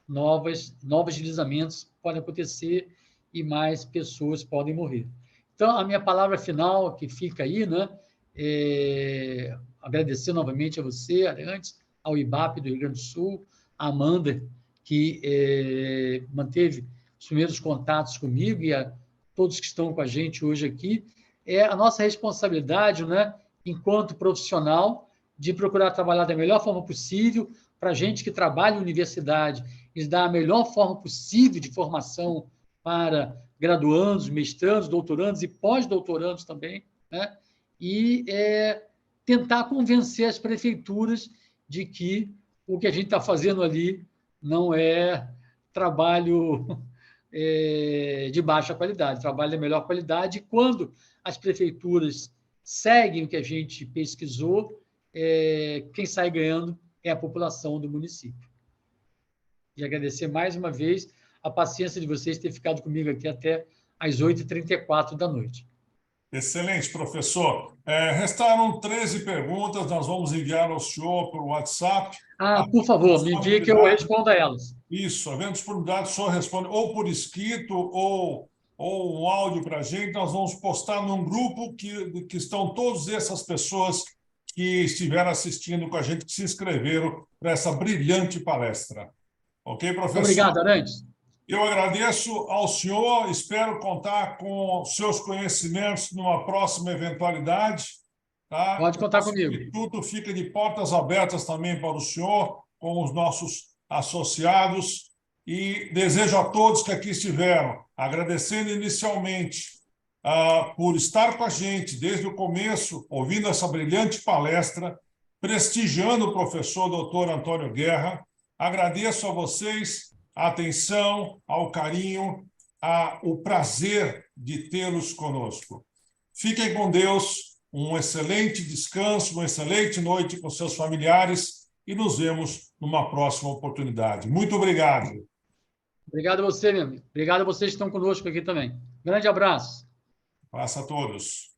novos deslizamentos podem acontecer e mais pessoas podem morrer. Então, a minha palavra final, que fica aí, né? Agradecer novamente a você, Arantes, ao IBAP do Rio Grande do Sul, a Amanda, que manteve os primeiros contatos comigo, e a todos que estão com a gente hoje aqui. É a nossa responsabilidade, né, enquanto profissional, de procurar trabalhar da melhor forma possível para a gente que trabalha em universidade, e dar a melhor forma possível de formação para graduandos, mestrandos, doutorandos e pós-doutorandos também, né? E tentar convencer as prefeituras de que o que a gente está fazendo ali não é trabalho de baixa qualidade, trabalho de melhor qualidade. E quando as prefeituras seguem o que a gente pesquisou, quem sai ganhando é a população do município. E agradecer mais uma vez a paciência de vocês ter ficado comigo aqui até às 8h34 da noite. Excelente, professor. Restaram 13 perguntas, nós vamos enviar ao senhor por WhatsApp. Por favor, me envie que eu respondo a elas. Isso, havendo disponibilidade, o senhor responde ou por escrito ou um áudio para a gente. Nós vamos postar num grupo que estão todas essas pessoas que estiveram assistindo com a gente, que se inscreveram para essa brilhante palestra. Ok, professor? Obrigado, Arantes. Eu agradeço ao senhor, espero contar com seus conhecimentos numa próxima eventualidade. Tá? Pode contar Nosso comigo. instituto fica de portas abertas também para o senhor, com os nossos associados, e desejo a todos que aqui estiveram, agradecendo inicialmente por estar com a gente desde o começo, ouvindo essa brilhante palestra, prestigiando o professor Dr. Antônio Guerra. Agradeço a vocês a atenção, ao carinho, o prazer de tê-los conosco. Fiquem com Deus, um excelente descanso, uma excelente noite com seus familiares e nos vemos numa próxima oportunidade. Muito obrigado. Obrigado a você, meu amigo. Obrigado a vocês que estão conosco aqui também. Grande abraço. Passa a todos.